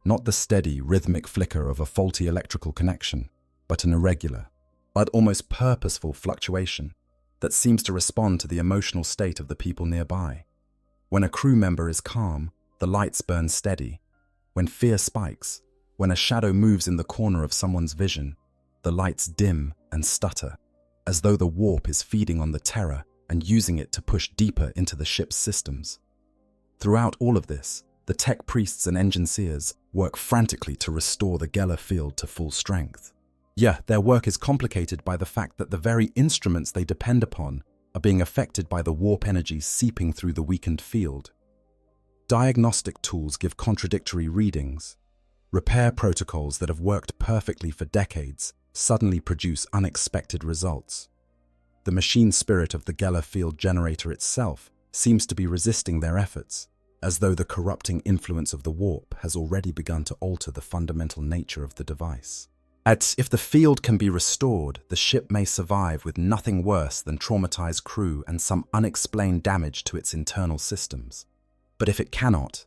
not the steady, rhythmic flicker of a faulty electrical connection, but an irregular, but almost purposeful fluctuation that seems to respond to the emotional state of the people nearby. When a crew member is calm, the lights burn steady. When fear spikes, when a shadow moves in the corner of someone's vision, the lights dim and stutter, as though the warp is feeding on the terror and using it to push deeper into the ship's systems. Throughout all of this, the tech priests and engineers work frantically to restore the Geller field to full strength. Yeah, their work is complicated by the fact that the very instruments they depend upon are being affected by the warp energy seeping through the weakened field. Diagnostic tools give contradictory readings. Repair protocols that have worked perfectly for decades suddenly produce unexpected results. The machine spirit of the Geller field generator itself seems to be resisting their efforts, as though the corrupting influence of the warp has already begun to alter the fundamental nature of the device. If the field can be restored, the ship may survive with nothing worse than traumatized crew and some unexplained damage to its internal systems. But if it cannot,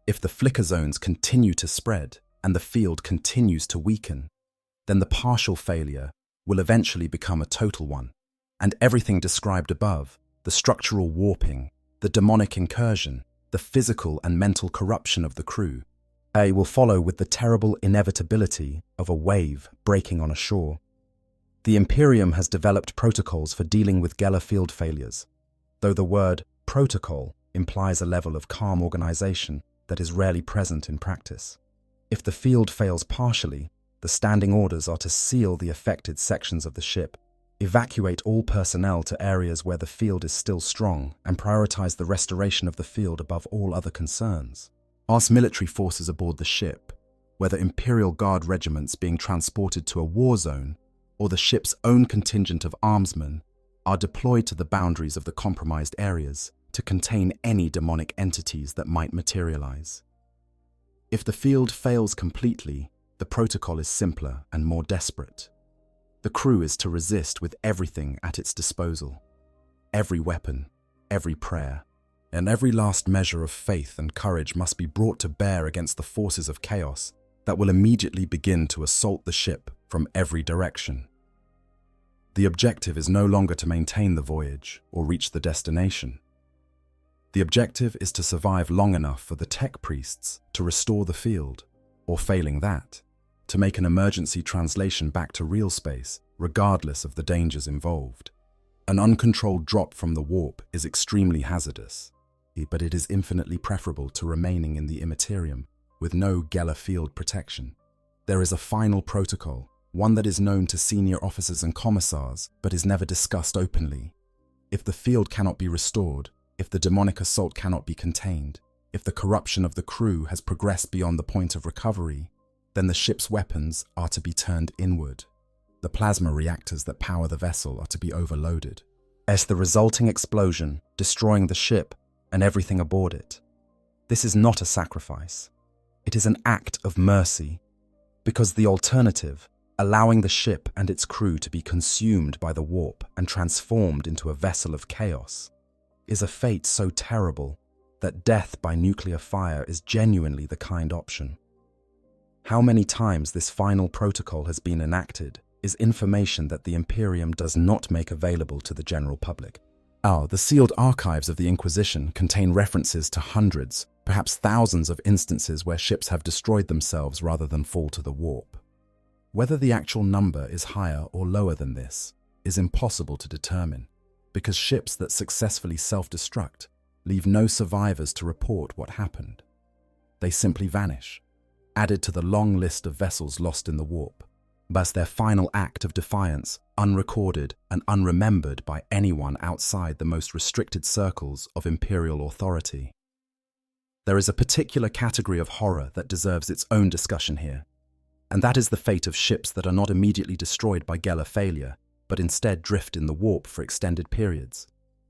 if the flicker zones continue to spread and the field continues to weaken, then the partial failure will eventually become a total one, and everything described above, the structural warping, the demonic incursion, the physical and mental corruption of the crew, will follow with the terrible inevitability of a wave breaking on a shore. The Imperium has developed protocols for dealing with Geller field failures, though the word protocol implies a level of calm organization that is rarely present in practice. If the field fails partially, the standing orders are to seal the affected sections of the ship, evacuate all personnel to areas where the field is still strong, and prioritize the restoration of the field above all other concerns. Ask military forces aboard the ship, whether Imperial Guard regiments being transported to a war zone or the ship's own contingent of armsmen are deployed to the boundaries of the compromised areas to contain any demonic entities that might materialize. If the field fails completely, the protocol is simpler and more desperate. The crew is to resist with everything at its disposal. Every weapon, every prayer, and every last measure of faith and courage must be brought to bear against the forces of chaos that will immediately begin to assault the ship from every direction. The objective is no longer to maintain the voyage or reach the destination. The objective is to survive long enough for the tech priests to restore the field, or failing that, to make an emergency translation back to real space, regardless of the dangers involved. An uncontrolled drop from the warp is extremely hazardous, but it is infinitely preferable to remaining in the immaterium with no Geller field protection. There is a final protocol, one that is known to senior officers and commissars, but is never discussed openly. If the field cannot be restored, if the demonic assault cannot be contained, if the corruption of the crew has progressed beyond the point of recovery, then the ship's weapons are to be turned inward. The plasma reactors that power the vessel are to be overloaded, as the resulting explosion, destroying the ship and everything aboard it. This is not a sacrifice. It is an act of mercy, because the alternative, allowing the ship and its crew to be consumed by the warp and transformed into a vessel of chaos, is a fate so terrible that death by nuclear fire is genuinely the kind option. How many times this final protocol has been enacted is information that the Imperium does not make available to the general public. The sealed archives of the Inquisition contain references to hundreds, perhaps thousands of instances where ships have destroyed themselves rather than fall to the warp. Whether the actual number is higher or lower than this is impossible to determine, because ships that successfully self-destruct leave no survivors to report what happened. They simply vanish, added to the long list of vessels lost in the warp, thus their final act of defiance unrecorded and unremembered by anyone outside the most restricted circles of Imperial authority. There is a particular category of horror that deserves its own discussion here, and that is the fate of ships that are not immediately destroyed by Geller failure, but instead drift in the warp for extended periods,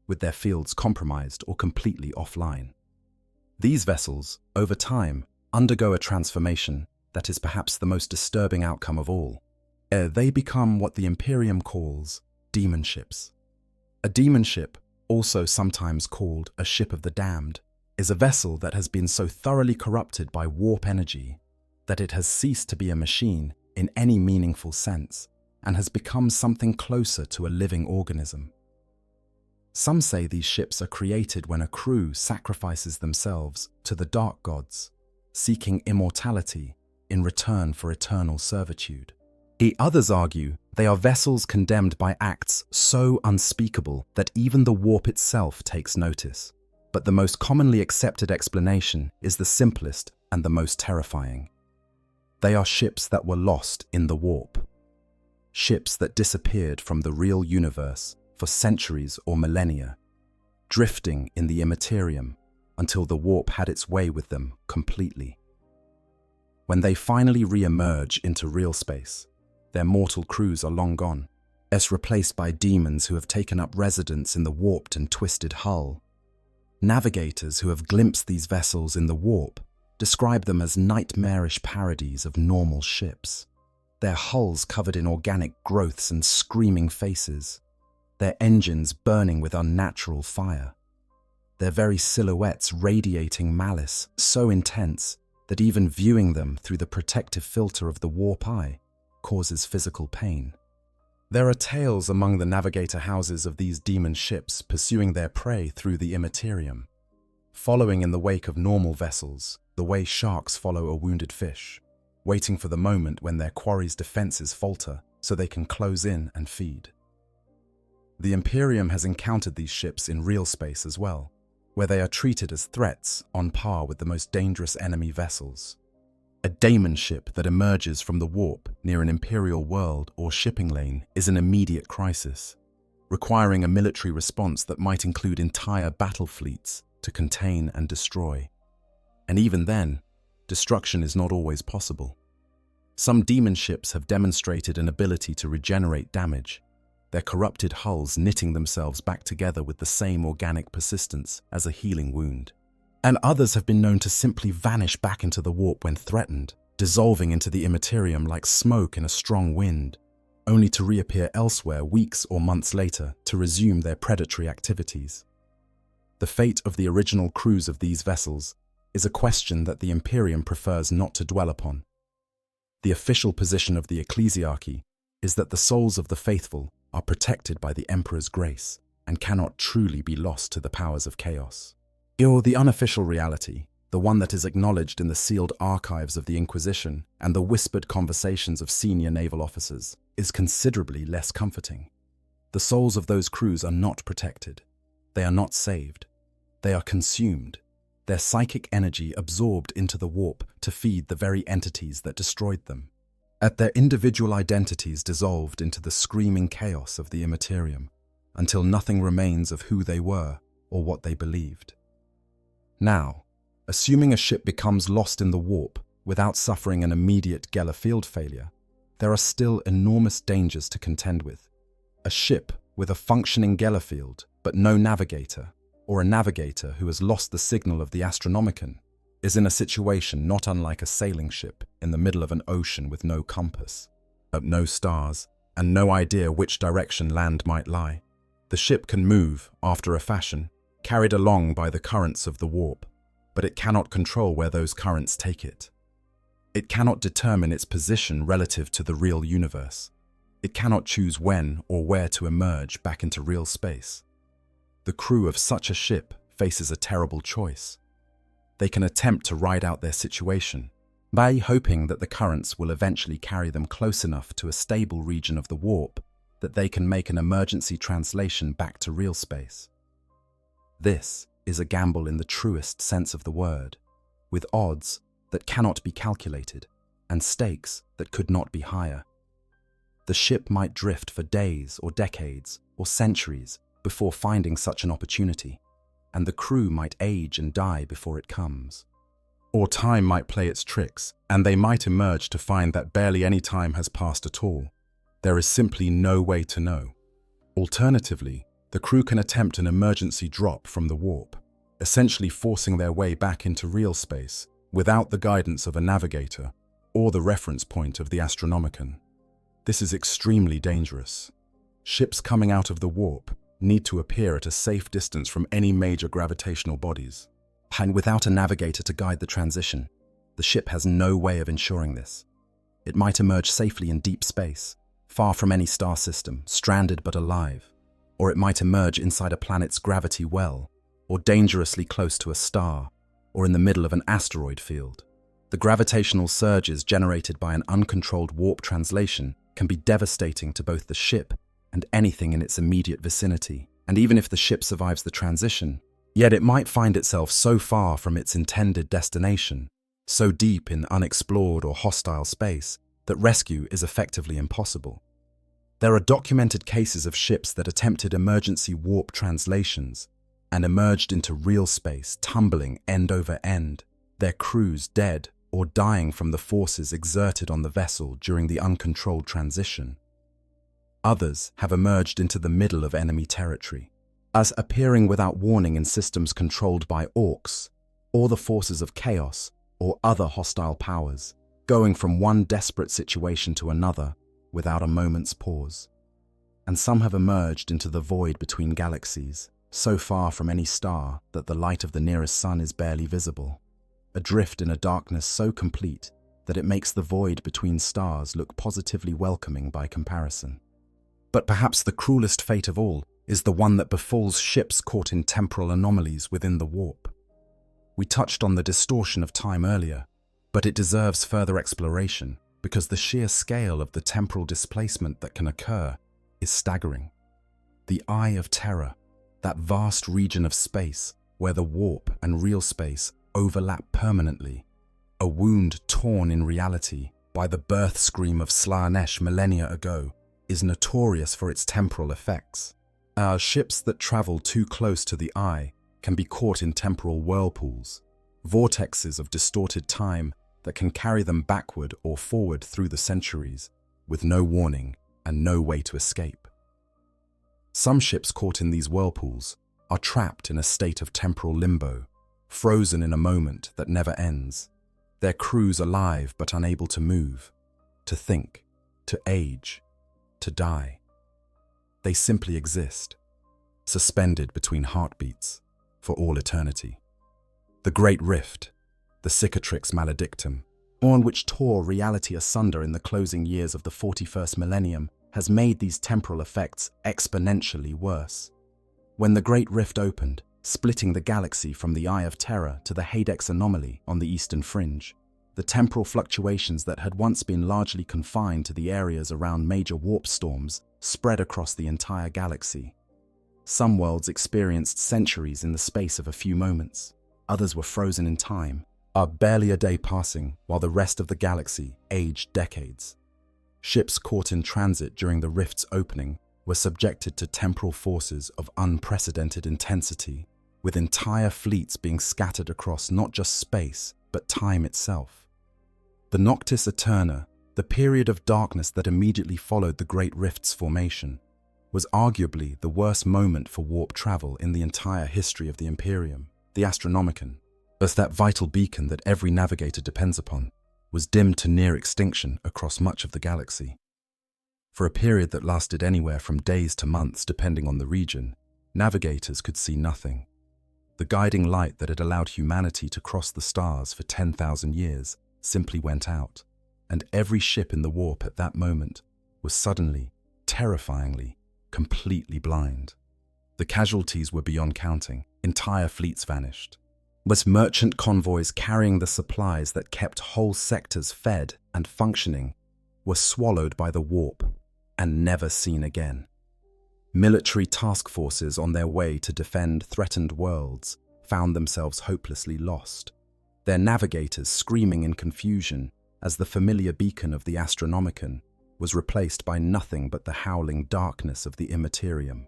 with their fields compromised or completely offline. These vessels, over time, undergo a transformation that is perhaps the most disturbing outcome of all. They become what the Imperium calls demon ships. A demon ship, also sometimes called a ship of the damned, is a vessel that has been so thoroughly corrupted by warp energy that it has ceased to be a machine in any meaningful sense and has become something closer to a living organism. Some say these ships are created when a crew sacrifices themselves to the dark gods, seeking immortality in return for eternal servitude. Others argue they are vessels condemned by acts so unspeakable that even the warp itself takes notice. But the most commonly accepted explanation is the simplest and the most terrifying. They are ships that were lost in the warp. Ships that disappeared from the real universe for centuries or millennia, drifting in the immaterium until the warp had its way with them completely. When they finally re-emerge into real space, their mortal crews are long gone, replaced by demons who have taken up residence in the warped and twisted hull. Navigators who have glimpsed these vessels in the warp describe them as nightmarish parodies of normal ships, their hulls covered in organic growths and screaming faces, their engines burning with unnatural fire, their very silhouettes radiating malice so intense that even viewing them through the protective filter of the warp eye causes physical pain. There are tales among the Navigator houses of these demon ships pursuing their prey through the immaterium, following in the wake of normal vessels, the way sharks follow a wounded fish, waiting for the moment when their quarry's defenses falter so they can close in and feed. The Imperium has encountered these ships in real space as well, where they are treated as threats on par with the most dangerous enemy vessels. A daemon ship that emerges from the warp near an Imperial world or shipping lane is an immediate crisis, requiring a military response that might include entire battle fleets to contain and destroy. And even then, destruction is not always possible. Some demon ships have demonstrated an ability to regenerate damage, their corrupted hulls knitting themselves back together with the same organic persistence as a healing wound. And others have been known to simply vanish back into the warp when threatened, dissolving into the immaterium like smoke in a strong wind, only to reappear elsewhere weeks or months later to resume their predatory activities. The fate of the original crews of these vessels is a question that the Imperium prefers not to dwell upon. The official position of the ecclesiarchy is that the souls of the faithful are protected by the Emperor's grace and cannot truly be lost to the powers of chaos. Or the unofficial reality, the one that is acknowledged in the sealed archives of the Inquisition and the whispered conversations of senior naval officers, is considerably less comforting. The souls of those crews are not protected. They are not saved. They are consumed, their psychic energy absorbed into the warp to feed the very entities that destroyed them. At their individual identities dissolved into the screaming chaos of the immaterium, until nothing remains of who they were or what they believed. Now, assuming a ship becomes lost in the warp without suffering an immediate Geller field failure, there are still enormous dangers to contend with. A ship with a functioning Geller field but no navigator, or a navigator who has lost the signal of the Astronomicon, is in a situation not unlike a sailing ship in the middle of an ocean with no compass, no stars, and no idea which direction land might lie. The ship can move, after a fashion, carried along by the currents of the warp, but it cannot control where those currents take it. It cannot determine its position relative to the real universe. It cannot choose when or where to emerge back into real space. The crew of such a ship faces a terrible choice. They can attempt to ride out their situation by hoping that the currents will eventually carry them close enough to a stable region of the warp that they can make an emergency translation back to real space. This is a gamble in the truest sense of the word, with odds that cannot be calculated and stakes that could not be higher. The ship might drift for days or decades or centuries before finding such an opportunity, and the crew might age and die before it comes. Or time might play its tricks, and they might emerge to find that barely any time has passed at all. There is simply no way to know. Alternatively, the crew can attempt an emergency drop from the warp, essentially forcing their way back into real space without the guidance of a navigator or the reference point of the Astronomicon. This is extremely dangerous. Ships coming out of the warp need to appear at a safe distance from any major gravitational bodies. And without a navigator to guide the transition, the ship has no way of ensuring this. It might emerge safely in deep space, far from any star system, stranded but alive, or it might emerge inside a planet's gravity well, or dangerously close to a star, or in the middle of an asteroid field. The gravitational surges generated by an uncontrolled warp translation can be devastating to both the ship and anything in its immediate vicinity. And even if the ship survives the transition, yet it might find itself so far from its intended destination, so deep in unexplored or hostile space, that rescue is effectively impossible. There are documented cases of ships that attempted emergency warp translations and emerged into real space, tumbling end over end, their crews dead or dying from the forces exerted on the vessel during the uncontrolled transition. Others have emerged into the middle of enemy territory, as appearing without warning in systems controlled by orcs, or the forces of chaos, or other hostile powers, going from one desperate situation to another without a moment's pause. And some have emerged into the void between galaxies, so far from any star that the light of the nearest sun is barely visible, adrift in a darkness so complete that it makes the void between stars look positively welcoming by comparison. But perhaps the cruelest fate of all is the one that befalls ships caught in temporal anomalies within the warp. We touched on the distortion of time earlier, but it deserves further exploration because the sheer scale of the temporal displacement that can occur is staggering. The Eye of Terror, that vast region of space where the warp and real space overlap permanently, a wound torn in reality by the birth scream of Slaanesh millennia ago, is notorious for its temporal effects. Our ships that travel too close to the eye can be caught in temporal whirlpools, vortexes of distorted time that can carry them backward or forward through the centuries, with no warning and no way to escape. Some ships caught in these whirlpools are trapped in a state of temporal limbo, frozen in a moment that never ends, their crews alive but unable to move, to think, to age, to die. They simply exist, suspended between heartbeats for all eternity. The Great Rift, the Cicatrix Maledictum, on which tore reality asunder in the closing years of the 41st millennium, has made these temporal effects exponentially worse. When the Great Rift opened, splitting the galaxy from the Eye of Terror to the Hadex anomaly on the eastern fringe, the temporal fluctuations that had once been largely confined to the areas around major warp storms spread across the entire galaxy. Some worlds experienced centuries in the space of a few moments. Others were frozen in time, barely a day passing, while the rest of the galaxy aged decades. Ships caught in transit during the rift's opening were subjected to temporal forces of unprecedented intensity, with entire fleets being scattered across not just space, but time itself. The Noctis Eterna, the period of darkness that immediately followed the Great Rift's formation, was arguably the worst moment for warp travel in the entire history of the Imperium. The Astronomicon, as that vital beacon that every navigator depends upon, was dimmed to near extinction across much of the galaxy. For a period that lasted anywhere from days to months depending on the region, navigators could see nothing. The guiding light that had allowed humanity to cross the stars for 10,000 years simply went out, and every ship in the warp at that moment was suddenly, terrifyingly, completely blind. The casualties were beyond counting. Entire fleets vanished. Was merchant convoys carrying the supplies that kept whole sectors fed and functioning were swallowed by the warp and never seen again. Military task forces on their way to defend threatened worlds found themselves hopelessly lost, their navigators screaming in confusion as the familiar beacon of the Astronomicon was replaced by nothing but the howling darkness of the immaterium.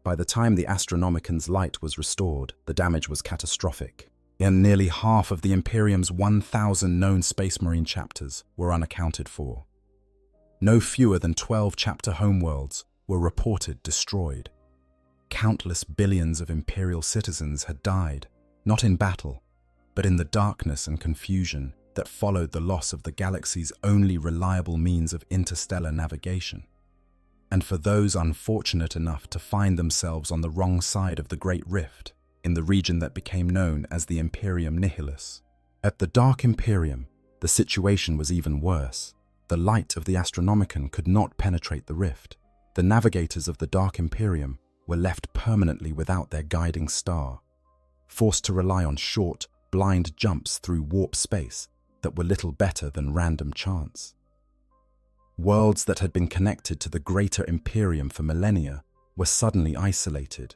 By the time the Astronomicon's light was restored, the damage was catastrophic, and nearly half of the Imperium's 1,000 known Space Marine chapters were unaccounted for. No fewer than 12 chapter homeworlds were reported destroyed. Countless billions of Imperial citizens had died, not in battle, but in the darkness and confusion that followed the loss of the galaxy's only reliable means of interstellar navigation. And for those unfortunate enough to find themselves on the wrong side of the Great Rift, in the region that became known as the Imperium Nihilus. At the Dark Imperium, the situation was even worse. The light of the Astronomicon could not penetrate the rift. The navigators of the Dark Imperium were left permanently without their guiding star, forced to rely on short, blind jumps through warp space that were little better than random chance. Worlds that had been connected to the greater Imperium for millennia were suddenly isolated,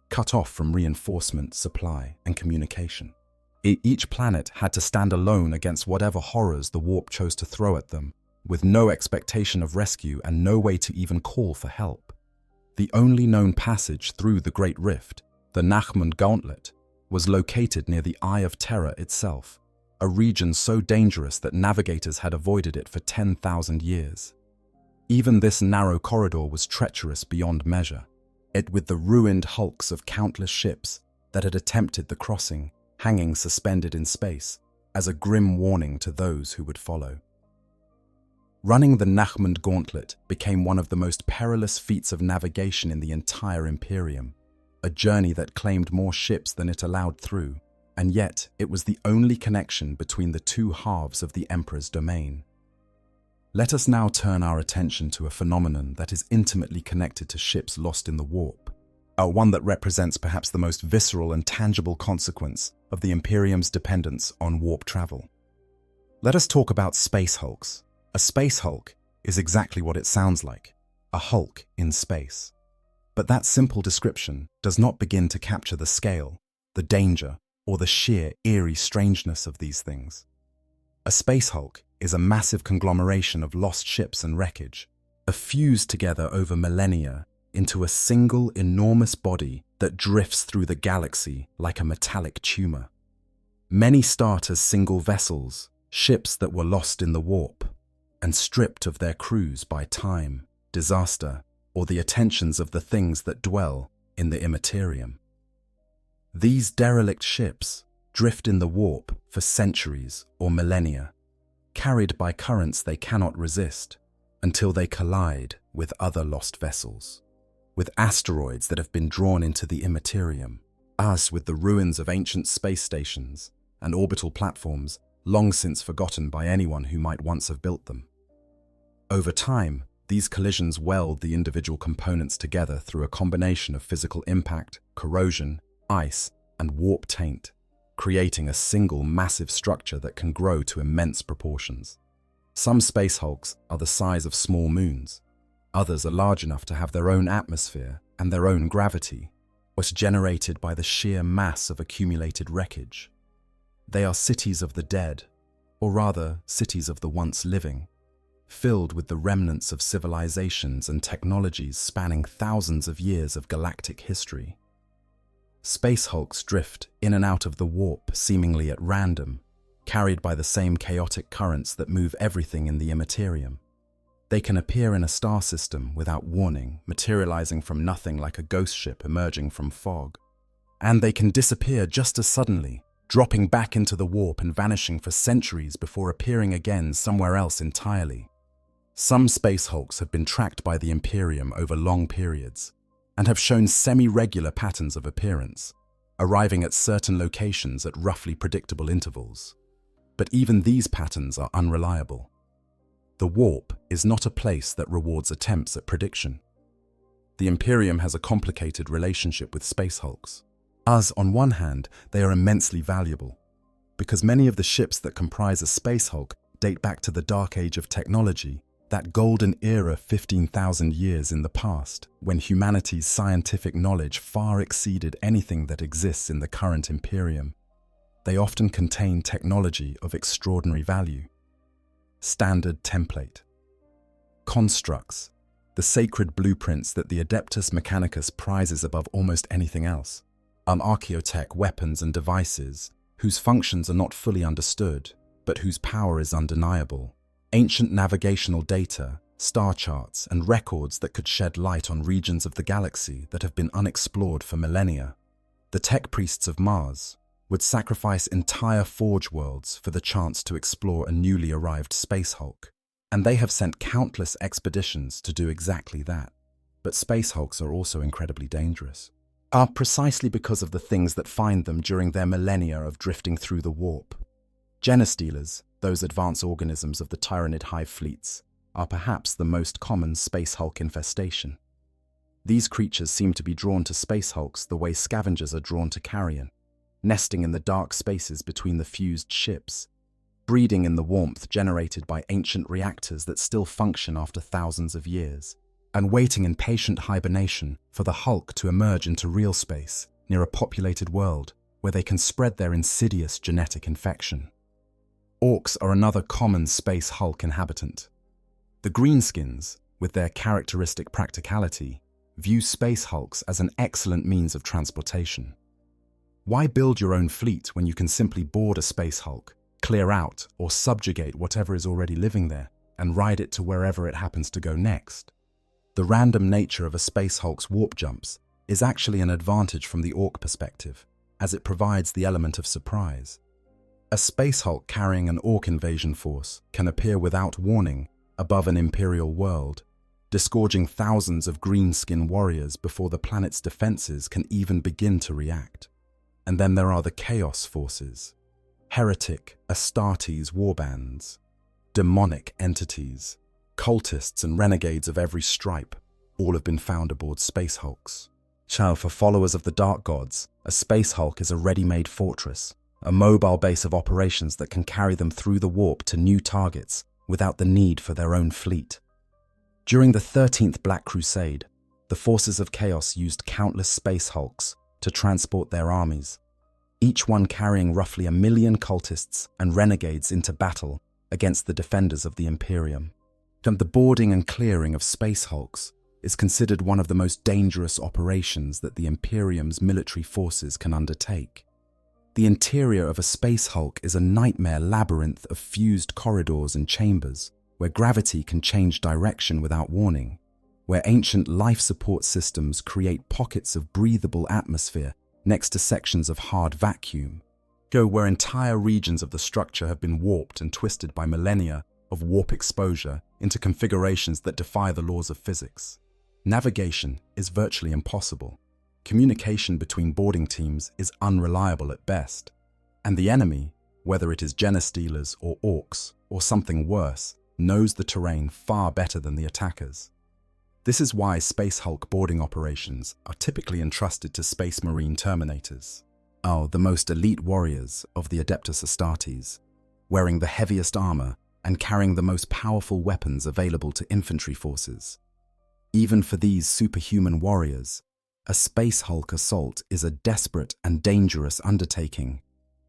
cut off from reinforcement, supply, and communication. Each planet had to stand alone against whatever horrors the warp chose to throw at them, with no expectation of rescue and no way to even call for help. The only known passage through the Great Rift, the Nachmund Gauntlet, was located near the Eye of Terror itself, a region so dangerous that navigators had avoided it for 10,000 years. Even this narrow corridor was treacherous beyond measure, it with the ruined hulks of countless ships that had attempted the crossing, hanging suspended in space, as a grim warning to those who would follow. Running the Nachmund Gauntlet became one of the most perilous feats of navigation in the entire Imperium, a journey that claimed more ships than it allowed through, and yet it was the only connection between the two halves of the Emperor's domain. Let us now turn our attention to a phenomenon that is intimately connected to ships lost in the warp, one that represents perhaps the most visceral and tangible consequence of the Imperium's dependence on warp travel. Let us talk about space hulks. A space hulk is exactly what it sounds like, a hulk in space. But that simple description does not begin to capture the scale, the danger, or the sheer eerie strangeness of these things. A space hulk is a massive conglomeration of lost ships and wreckage, fused together over millennia into a single enormous body that drifts through the galaxy like a metallic tumor. Many start as single vessels, ships that were lost in the warp, and stripped of their crews by time, disaster, or the attentions of the things that dwell in the immaterium. These derelict ships drift in the warp for centuries or millennia, carried by currents they cannot resist, until they collide with other lost vessels, with asteroids that have been drawn into the immaterium, as with the ruins of ancient space stations and orbital platforms long since forgotten by anyone who might once have built them. Over time, These collisions weld the individual components together through a combination of physical impact, corrosion, ice, and warp taint, creating a single massive structure that can grow to immense proportions. Some space hulks are the size of small moons. Others are large enough to have their own atmosphere and their own gravity, was generated by the sheer mass of accumulated wreckage. They are cities of the dead, or rather, cities of the once living, filled with the remnants of civilizations and technologies spanning thousands of years of galactic history. Space hulks drift in and out of the warp seemingly at random, carried by the same chaotic currents that move everything in the immaterium. They can appear in a star system without warning, materializing from nothing like a ghost ship emerging from fog. And they can disappear just as suddenly, dropping back into the warp and vanishing for centuries before appearing again somewhere else entirely. Some space hulks have been tracked by the Imperium over long periods, and have shown semi-regular patterns of appearance, arriving at certain locations at roughly predictable intervals. But even these patterns are unreliable. The warp is not a place that rewards attempts at prediction. The Imperium has a complicated relationship with space hulks. As, on one hand, they are immensely valuable, because many of the ships that comprise a space hulk date back to the dark age of technology, that golden era 15,000 years in the past, when humanity's scientific knowledge far exceeded anything that exists in the current Imperium. They often contain technology of extraordinary value. Standard template. Constructs, the sacred blueprints that the Adeptus Mechanicus prizes above almost anything else. Archaeotech weapons and devices, whose functions are not fully understood, but whose power is undeniable. Ancient navigational data, star charts, and records that could shed light on regions of the galaxy that have been unexplored for millennia. The tech priests of Mars would sacrifice entire forge worlds for the chance to explore a newly arrived space hulk, and they have sent countless expeditions to do exactly that. But space hulks are also incredibly dangerous, precisely because of the things that find them during their millennia of drifting through the warp. Genestealers, those advanced organisms of the Tyranid hive fleets, are perhaps the most common space hulk infestation. These creatures seem to be drawn to space hulks the way scavengers are drawn to carrion, nesting in the dark spaces between the fused ships, breeding in the warmth generated by ancient reactors that still function after thousands of years, and waiting in patient hibernation for the hulk to emerge into real space near a populated world where they can spread their insidious genetic infection. Orcs are another common space hulk inhabitant. The greenskins, with their characteristic practicality, view space hulks as an excellent means of transportation. Why build your own fleet when you can simply board a space hulk, clear out or subjugate whatever is already living there, and ride it to wherever it happens to go next? The random nature of a space hulk's warp jumps is actually an advantage from the orc perspective, as it provides the element of surprise. A space hulk carrying an orc invasion force can appear without warning above an Imperial world, disgorging thousands of greenskin warriors before the planet's defenses can even begin to react. And then there are the Chaos forces, heretic Astartes warbands, demonic entities, cultists and renegades of every stripe, all have been found aboard space hulks. For followers of the Dark Gods, a space hulk is a ready-made fortress, a mobile base of operations that can carry them through the warp to new targets without the need for their own fleet. During the 13th Black Crusade, the forces of Chaos used countless space hulks to transport their armies, each one carrying roughly 1 million cultists and renegades into battle against the defenders of the Imperium. And the boarding and clearing of space hulks is considered one of the most dangerous operations that the Imperium's military forces can undertake. The interior of a space hulk is a nightmare labyrinth of fused corridors and chambers, where gravity can change direction without warning, where ancient life support systems create pockets of breathable atmosphere next to sections of hard vacuum, where entire regions of the structure have been warped and twisted by millennia of warp exposure into configurations that defy the laws of physics. Navigation is virtually impossible. Communication between boarding teams is unreliable at best. And the enemy, whether it is genestealers or orcs or something worse, knows the terrain far better than the attackers. This is why Space Hulk boarding operations are typically entrusted to Space Marine Terminators, the most elite warriors of the Adeptus Astartes, wearing the heaviest armor and carrying the most powerful weapons available to infantry forces. Even for these superhuman warriors, a Space Hulk assault is a desperate and dangerous undertaking,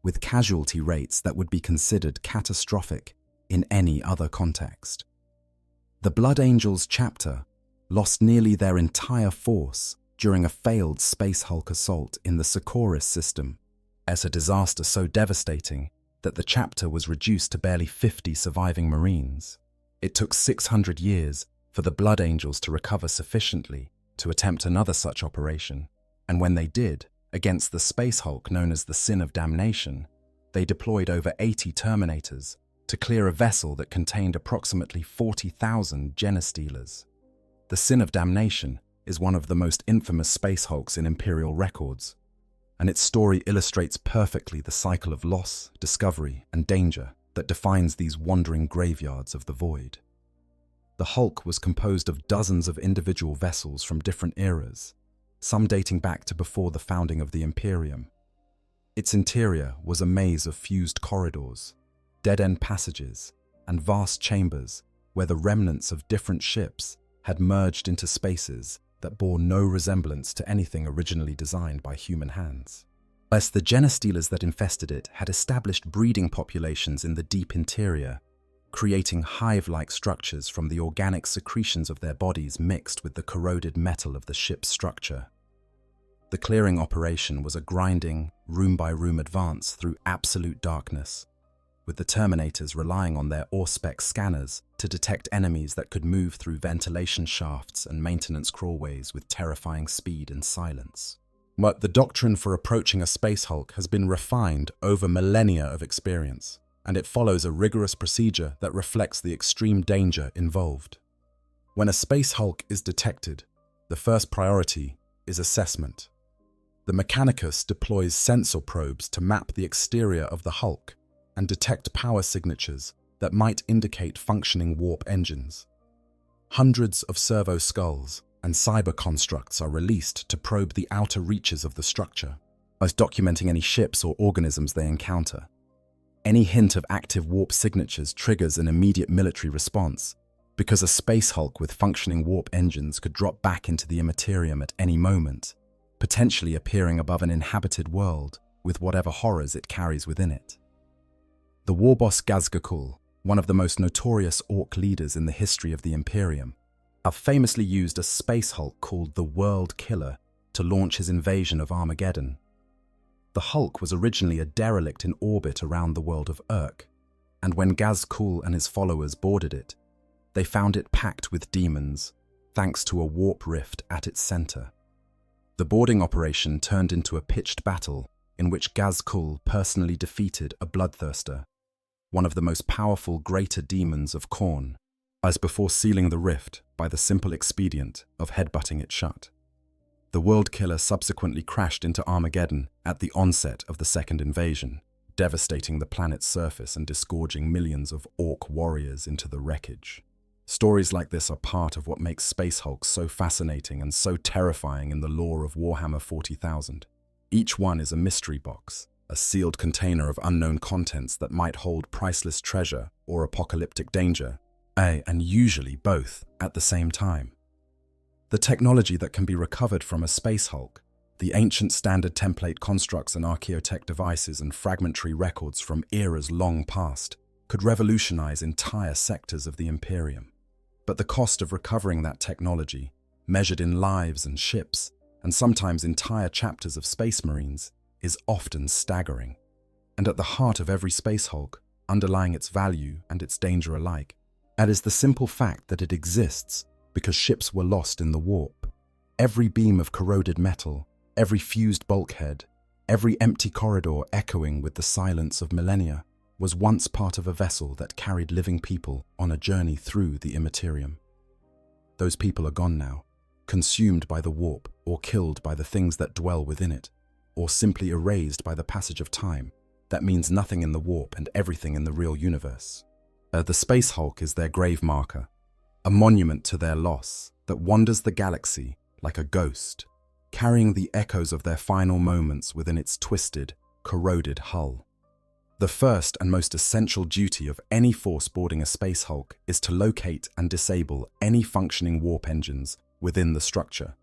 with casualty rates that would be considered catastrophic in any other context. The Blood Angels chapter lost nearly their entire force during a failed Space Hulk assault in the Socorus system, as a disaster so devastating that the chapter was reduced to barely 50 surviving Marines. It took 600 years for the Blood Angels to recover sufficiently to attempt another such operation, and when they did, against the Space Hulk known as the Sin of Damnation, they deployed over 80 Terminators to clear a vessel that contained approximately 40,000 Genestealers. The Sin of Damnation is one of the most infamous Space Hulks in Imperial records, and its story illustrates perfectly the cycle of loss, discovery, and danger that defines these wandering graveyards of the void. The Hulk was composed of dozens of individual vessels from different eras, some dating back to before the founding of the Imperium. Its interior was a maze of fused corridors, dead-end passages, and vast chambers where the remnants of different ships had merged into spaces that bore no resemblance to anything originally designed by human hands. As the Genestealers that infested it had established breeding populations in the deep interior, creating hive-like structures from the organic secretions of their bodies mixed with the corroded metal of the ship's structure. The clearing operation was a grinding, room-by-room advance through absolute darkness, with the Terminators relying on their Auspex scanners to detect enemies that could move through ventilation shafts and maintenance crawlways with terrifying speed and silence. But the doctrine for approaching a Space Hulk has been refined over millennia of experience, and it follows a rigorous procedure that reflects the extreme danger involved. When a Space Hulk is detected, the first priority is assessment. The Mechanicus deploys sensor probes to map the exterior of the Hulk and detect power signatures that might indicate functioning warp engines. Hundreds of servo skulls and cyber constructs are released to probe the outer reaches of the structure, as documenting any ships or organisms they encounter. Any hint of active warp signatures triggers an immediate military response, because a Space Hulk with functioning warp engines could drop back into the immaterium at any moment, potentially appearing above an inhabited world with whatever horrors it carries within it. The warboss Gazgakul, one of the most notorious Orc leaders in the history of the Imperium, have famously used a Space Hulk called the World Killer to launch his invasion of Armageddon. The Hulk was originally a derelict in orbit around the world of Urk, and when Gazkul and his followers boarded it, they found it packed with demons, thanks to a warp rift at its center. The boarding operation turned into a pitched battle in which Gazkul personally defeated a bloodthirster, one of the most powerful greater demons of Khorne, as before sealing the rift by the simple expedient of headbutting it shut. The World Killer subsequently crashed into Armageddon at the onset of the second invasion, devastating the planet's surface and disgorging millions of Orc warriors into the wreckage. Stories like this are part of what makes Space Hulk so fascinating and so terrifying in the lore of Warhammer 40,000. Each one is a mystery box, a sealed container of unknown contents that might hold priceless treasure or apocalyptic danger, and usually both at the same time. The technology that can be recovered from a Space Hulk, the ancient standard template constructs and archaeotech devices and fragmentary records from eras long past, could revolutionize entire sectors of the Imperium. But the cost of recovering that technology, measured in lives and ships, and sometimes entire chapters of Space Marines, is often staggering. And at the heart of every Space Hulk, underlying its value and its danger alike, is the simple fact that it exists because ships were lost in the warp. Every beam of corroded metal, every fused bulkhead, every empty corridor echoing with the silence of millennia, was once part of a vessel that carried living people on a journey through the immaterium. Those people are gone now, consumed by the warp or killed by the things that dwell within it, or simply erased by the passage of time that means nothing in the warp and everything in the real universe. The Space Hulk is their grave marker, a monument to their loss that wanders the galaxy like a ghost, carrying the echoes of their final moments within its twisted, corroded hull. The first and most essential duty of any force boarding a Space Hulk is to locate and disable any functioning warp engines within the structure.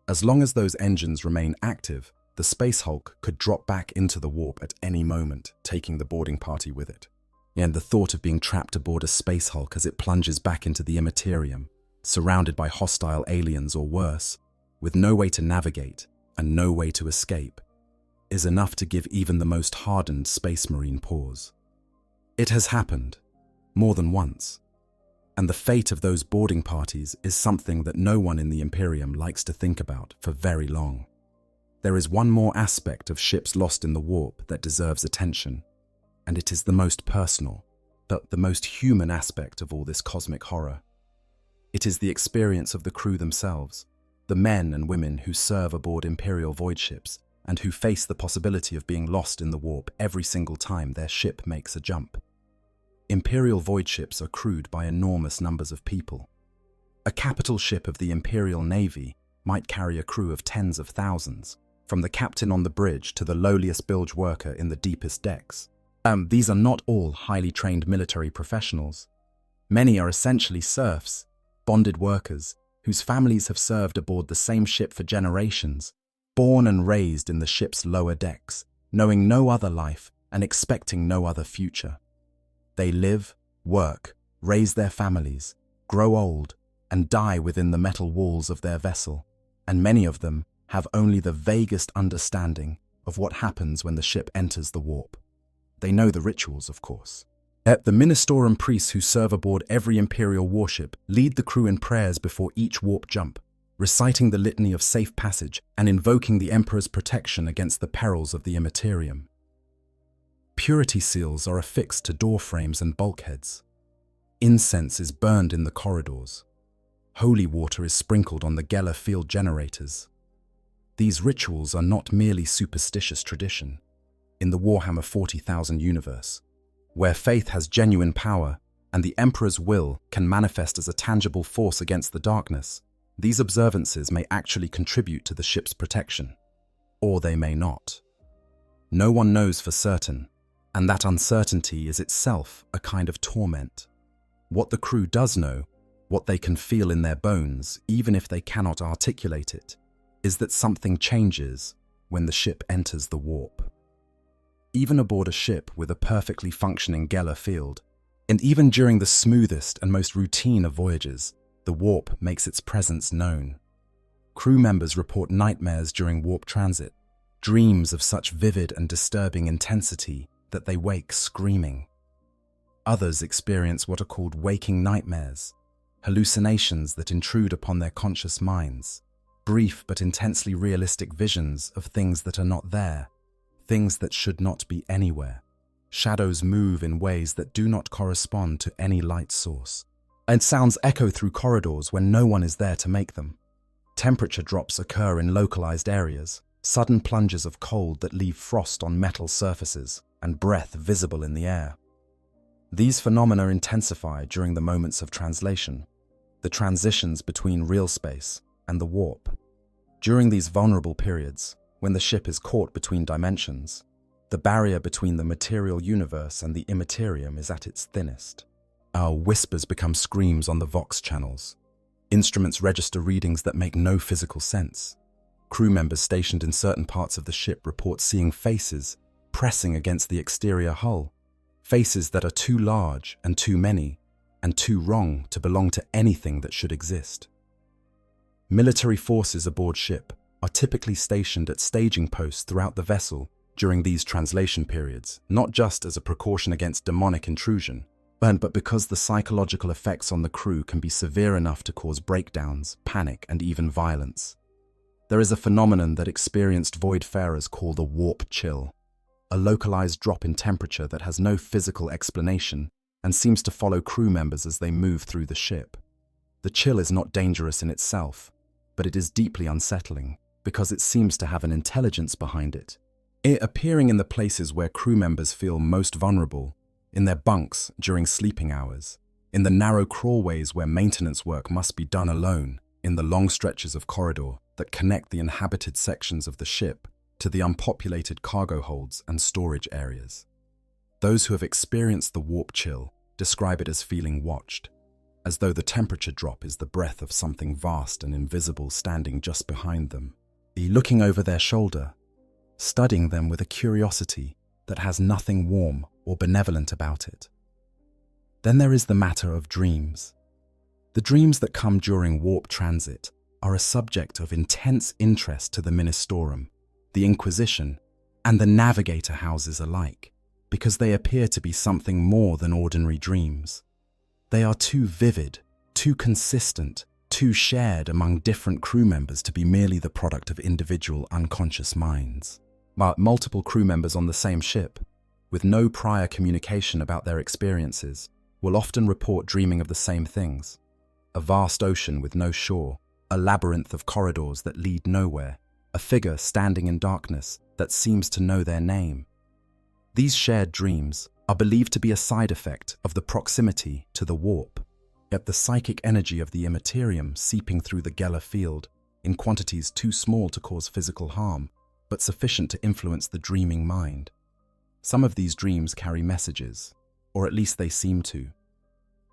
As long as those engines remain active, the Space Hulk could drop back into the warp at any moment, taking the boarding party with it. And the thought of being trapped aboard a Space Hulk as it plunges back into the immaterium, surrounded by hostile aliens or worse, with no way to navigate and no way to escape, is enough to give even the most hardened Space Marine pause. It has happened, more than once, and the fate of those boarding parties is something that no one in the Imperium likes to think about for very long. There is one more aspect of ships lost in the warp that deserves attention, and it is the most personal, but the most human aspect of all this cosmic horror. It is the experience of the crew themselves, the men and women who serve aboard Imperial void ships and who face the possibility of being lost in the warp every single time their ship makes a jump. Imperial void ships are crewed by enormous numbers of people. A capital ship of the Imperial Navy might carry a crew of tens of thousands, from the captain on the bridge to the lowliest bilge worker in the deepest decks. These are not all highly trained military professionals. Many are essentially serfs, bonded workers, whose families have served aboard the same ship for generations, born and raised in the ship's lower decks, knowing no other life and expecting no other future. They live, work, raise their families, grow old, and die within the metal walls of their vessel, and many of them have only the vaguest understanding of what happens when the ship enters the warp. They know the rituals, of course. The Ministorum priests who serve aboard every Imperial warship lead the crew in prayers before each warp jump, reciting the litany of safe passage and invoking the Emperor's protection against the perils of the immaterium. Purity seals are affixed to door frames and bulkheads. Incense is burned in the corridors. Holy water is sprinkled on the Geller field generators. These rituals are not merely superstitious tradition. In the Warhammer 40,000 universe, where faith has genuine power and the Emperor's will can manifest as a tangible force against the darkness, these observances may actually contribute to the ship's protection, or they may not. No one knows for certain, and that uncertainty is itself a kind of torment. What the crew does know, what they can feel in their bones, even if they cannot articulate it, is that something changes when the ship enters the warp. Even aboard a ship with a perfectly functioning Geller field, and even during the smoothest and most routine of voyages, the warp makes its presence known. Crew members report nightmares during warp transit, dreams of such vivid and disturbing intensity that they wake screaming. Others experience what are called waking nightmares, hallucinations that intrude upon their conscious minds, brief but intensely realistic visions of things that are not there, things that should not be anywhere. Shadows move in ways that do not correspond to any light source, and sounds echo through corridors when no one is there to make them. Temperature drops occur in localized areas, sudden plunges of cold that leave frost on metal surfaces and breath visible in the air. These phenomena intensify during the moments of translation, the transitions between real space and the warp. During these vulnerable periods, when the ship is caught between dimensions, the barrier between the material universe and the immaterium is at its thinnest. Our whispers become screams on the Vox channels. Instruments register readings that make no physical sense. Crew members stationed in certain parts of the ship report seeing faces pressing against the exterior hull, faces that are too large and too many and too wrong to belong to anything that should exist. Military forces aboard ship are typically stationed at staging posts throughout the vessel during these translation periods, not just as a precaution against demonic intrusion, but because the psychological effects on the crew can be severe enough to cause breakdowns, panic, and even violence. There is a phenomenon that experienced voidfarers call the warp chill, a localized drop in temperature that has no physical explanation and seems to follow crew members as they move through the ship. The chill is not dangerous in itself, but it is deeply unsettling because it seems to have an intelligence behind it. It appearing in the places where crew members feel most vulnerable, in their bunks during sleeping hours, in the narrow crawlways where maintenance work must be done alone, in the long stretches of corridor that connect the inhabited sections of the ship to the unpopulated cargo holds and storage areas. Those who have experienced the warp chill describe it as feeling watched, as though the temperature drop is the breath of something vast and invisible standing just behind them, looking over their shoulder, studying them with a curiosity that has nothing warm or benevolent about it. Then there is the matter of dreams. The dreams that come during warp transit are a subject of intense interest to the Ministorum, the Inquisition, and the Navigator houses alike, because they appear to be something more than ordinary dreams. They are too vivid, too consistent, too shared among different crew members to be merely the product of individual unconscious minds. But multiple crew members on the same ship, with no prior communication about their experiences, will often report dreaming of the same things. A vast ocean with no shore, a labyrinth of corridors that lead nowhere, a figure standing in darkness that seems to know their name. These shared dreams are believed to be a side effect of the proximity to the warp, yet the psychic energy of the immaterium seeping through the Geller field in quantities too small to cause physical harm, but sufficient to influence the dreaming mind. Some of these dreams carry messages, or at least they seem to.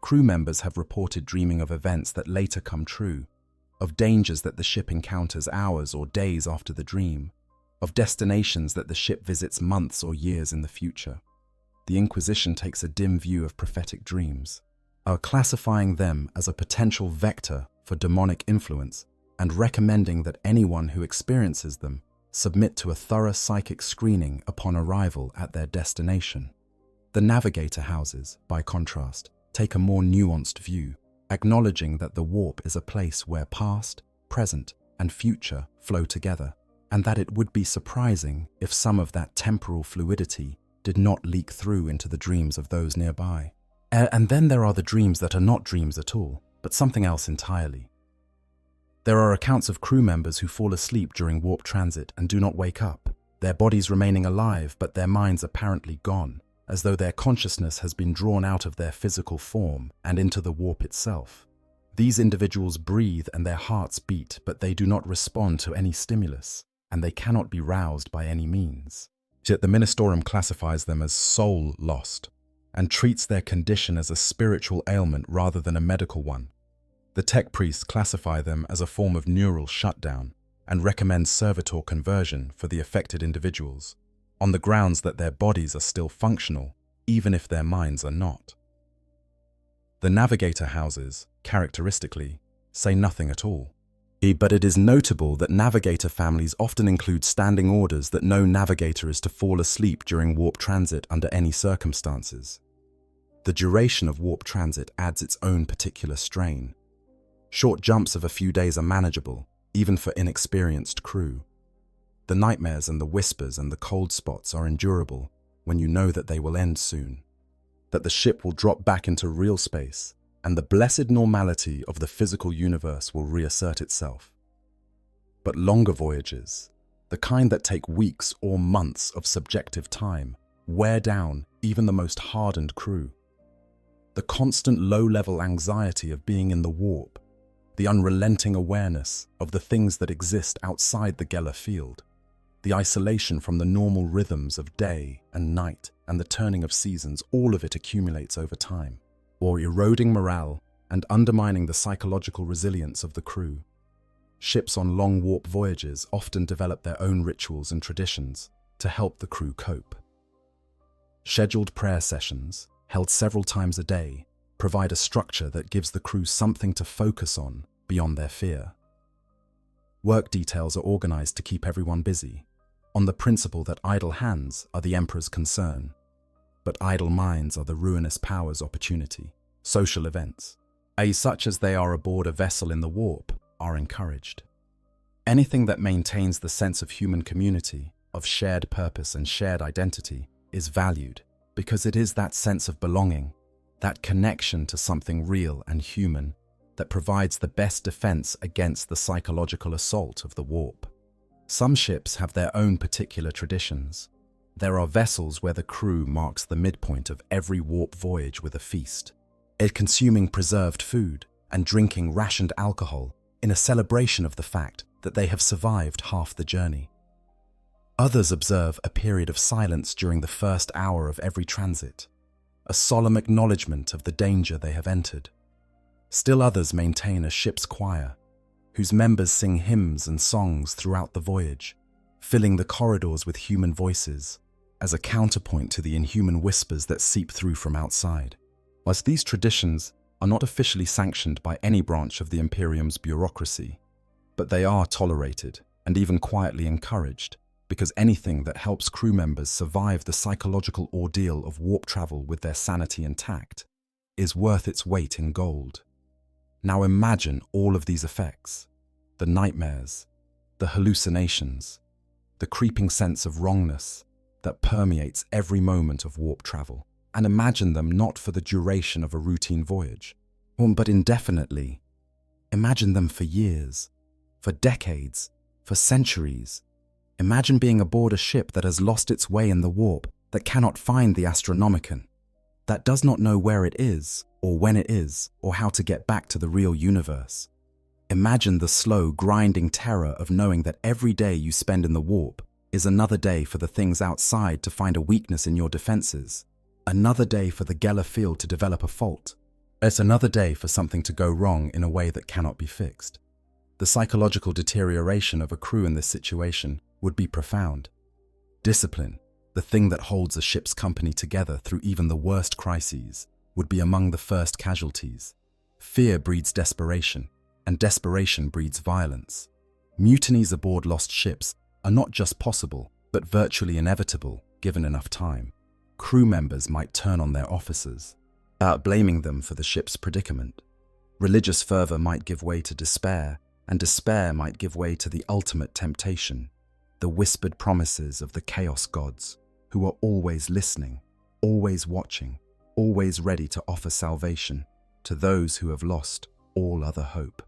Crew members have reported dreaming of events that later come true, of dangers that the ship encounters hours or days after the dream, of destinations that the ship visits months or years in the future. The Inquisition takes a dim view of prophetic dreams, classifying them as a potential vector for demonic influence and recommending that anyone who experiences them submit to a thorough psychic screening upon arrival at their destination. The Navigator houses, by contrast, take a more nuanced view, acknowledging that the warp is a place where past, present, and future flow together, and that it would be surprising if some of that temporal fluidity did not leak through into the dreams of those nearby. And then there are the dreams that are not dreams at all, but something else entirely. There are accounts of crew members who fall asleep during warp transit and do not wake up, their bodies remaining alive but their minds apparently gone, as though their consciousness has been drawn out of their physical form and into the warp itself. These individuals breathe and their hearts beat, but they do not respond to any stimulus, and they cannot be roused by any means. Yet the Ministorum classifies them as soul lost, and treats their condition as a spiritual ailment rather than a medical one. The tech priests classify them as a form of neural shutdown and recommend servitor conversion for the affected individuals, on the grounds that their bodies are still functional, even if their minds are not. The Navigator houses, characteristically, say nothing at all. But it is notable that Navigator families often include standing orders that no Navigator is to fall asleep during warp transit under any circumstances. The duration of warp transit adds its own particular strain. Short jumps of a few days are manageable, even for inexperienced crew. The nightmares and the whispers and the cold spots are endurable when you know that they will end soon, that the ship will drop back into real space, and the blessed normality of the physical universe will reassert itself. But longer voyages, the kind that take weeks or months of subjective time, wear down even the most hardened crew. The constant low-level anxiety of being in the warp, the unrelenting awareness of the things that exist outside the Geller field, the isolation from the normal rhythms of day and night and the turning of seasons, all of it accumulates over time, or eroding morale and undermining the psychological resilience of the crew. Ships on long warp voyages often develop their own rituals and traditions to help the crew cope. Scheduled prayer sessions, held several times a day, provide a structure that gives the crew something to focus on beyond their fear. Work details are organized to keep everyone busy, on the principle that idle hands are the Emperor's concern, but idle minds are the ruinous power's opportunity. Social events, such as they are aboard a vessel in the warp, are encouraged. Anything that maintains the sense of human community, of shared purpose and shared identity, is valued, because it is that sense of belonging, that connection to something real and human, that provides the best defense against the psychological assault of the warp. Some ships have their own particular traditions. There are vessels where the crew marks the midpoint of every warp voyage with a feast, consuming preserved food and drinking rationed alcohol in a celebration of the fact that they have survived half the journey. Others observe a period of silence during the first hour of every transit, a solemn acknowledgement of the danger they have entered. Still others maintain a ship's choir, whose members sing hymns and songs throughout the voyage, filling the corridors with human voices, as a counterpoint to the inhuman whispers that seep through from outside. Whilst these traditions are not officially sanctioned by any branch of the Imperium's bureaucracy, but they are tolerated and even quietly encouraged, because anything that helps crew members survive the psychological ordeal of warp travel with their sanity intact is worth its weight in gold. Now imagine all of these effects: the nightmares, the hallucinations, the creeping sense of wrongness that permeates every moment of warp travel, and imagine them not for the duration of a routine voyage, but indefinitely. Imagine them for years, for decades, for centuries. Imagine being aboard a ship that has lost its way in the warp, that cannot find the Astronomicon, that does not know where it is, or when it is, or how to get back to the real universe. Imagine the slow, grinding terror of knowing that every day you spend in the warp is another day for the things outside to find a weakness in your defenses, another day for the Geller field to develop a fault. It's another day for something to go wrong in a way that cannot be fixed. The psychological deterioration of a crew in this situation would be profound. Discipline, the thing that holds a ship's company together through even the worst crises, would be among the first casualties. Fear breeds desperation, and desperation breeds violence. Mutinies aboard lost ships are not just possible, but virtually inevitable, given enough time. Crew members might turn on their officers, blaming them for the ship's predicament. Religious fervor might give way to despair, and despair might give way to the ultimate temptation, the whispered promises of the chaos gods, who are always listening, always watching, always ready to offer salvation to those who have lost all other hope.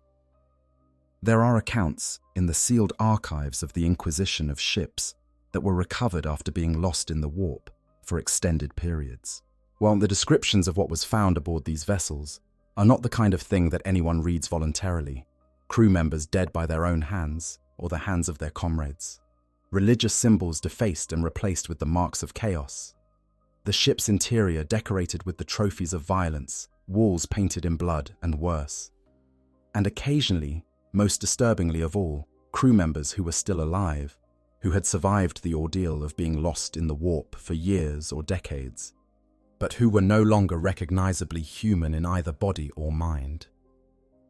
There are accounts in the sealed archives of the Inquisition of ships that were recovered after being lost in the warp for extended periods. While the descriptions of what was found aboard these vessels are not the kind of thing that anyone reads voluntarily, crew members dead by their own hands or the hands of their comrades, religious symbols defaced and replaced with the marks of chaos, the ship's interior decorated with the trophies of violence, walls painted in blood and worse, and occasionally, most disturbingly of all, crew members who were still alive, who had survived the ordeal of being lost in the warp for years or decades, but who were no longer recognizably human in either body or mind.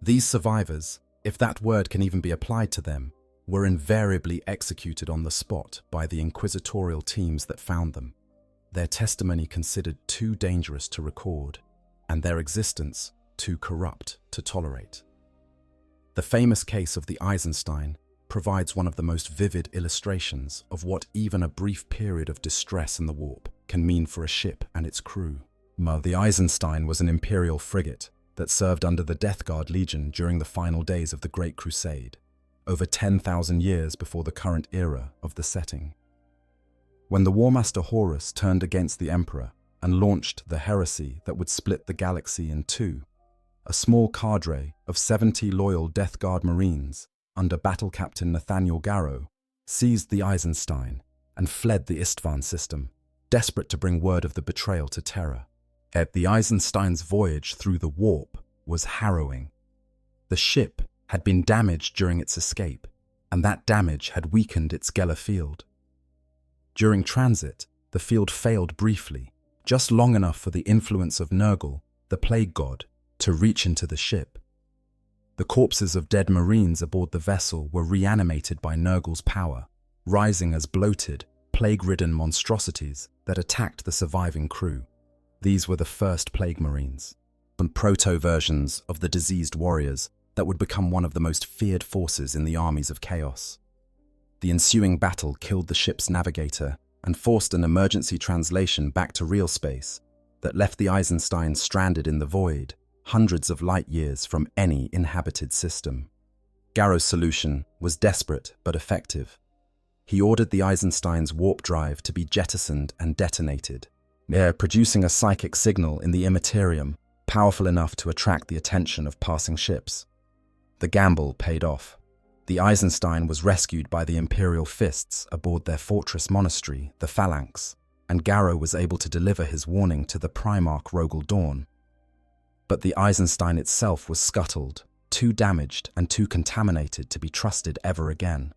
These survivors, if that word can even be applied to them, were invariably executed on the spot by the inquisitorial teams that found them, their testimony considered too dangerous to record, and their existence too corrupt to tolerate. The famous case of the Eisenstein provides one of the most vivid illustrations of what even a brief period of distress in the warp can mean for a ship and its crew. The Eisenstein was an Imperial frigate that served under the Death Guard Legion during the final days of the Great Crusade, over 10,000 years before the current era of the setting. When the War Master Horus turned against the Emperor and launched the heresy that would split the galaxy in two, a small cadre of 70 loyal Death Guard Marines under Battle Captain Nathaniel Garrow seized the Eisenstein and fled the Istvan system, desperate to bring word of the betrayal to Terra. Yet the Eisenstein's voyage through the warp was harrowing. The ship had been damaged during its escape, and that damage had weakened its Geller field. During transit, the field failed briefly, just long enough for the influence of Nurgle, the plague god, to reach into the ship. The corpses of dead Marines aboard the vessel were reanimated by Nurgle's power, rising as bloated, plague-ridden monstrosities that attacked the surviving crew. These were the first Plague Marines, and proto-versions of the diseased warriors that would become one of the most feared forces in the armies of chaos. The ensuing battle killed the ship's navigator and forced an emergency translation back to real space that left the Eisenstein stranded in the void, hundreds of light years from any inhabited system. Garrow's solution was desperate but effective. he ordered the Eisenstein's warp drive to be jettisoned and detonated, producing a psychic signal in the immaterium powerful enough to attract the attention of passing ships. The gamble paid off. The Eisenstein was rescued by the Imperial fists aboard their fortress monastery, the Phalanx, and Garrow was able to deliver his warning to the Primarch Rogel Dawn. But the Eisenstein itself was scuttled, too damaged and too contaminated to be trusted ever again.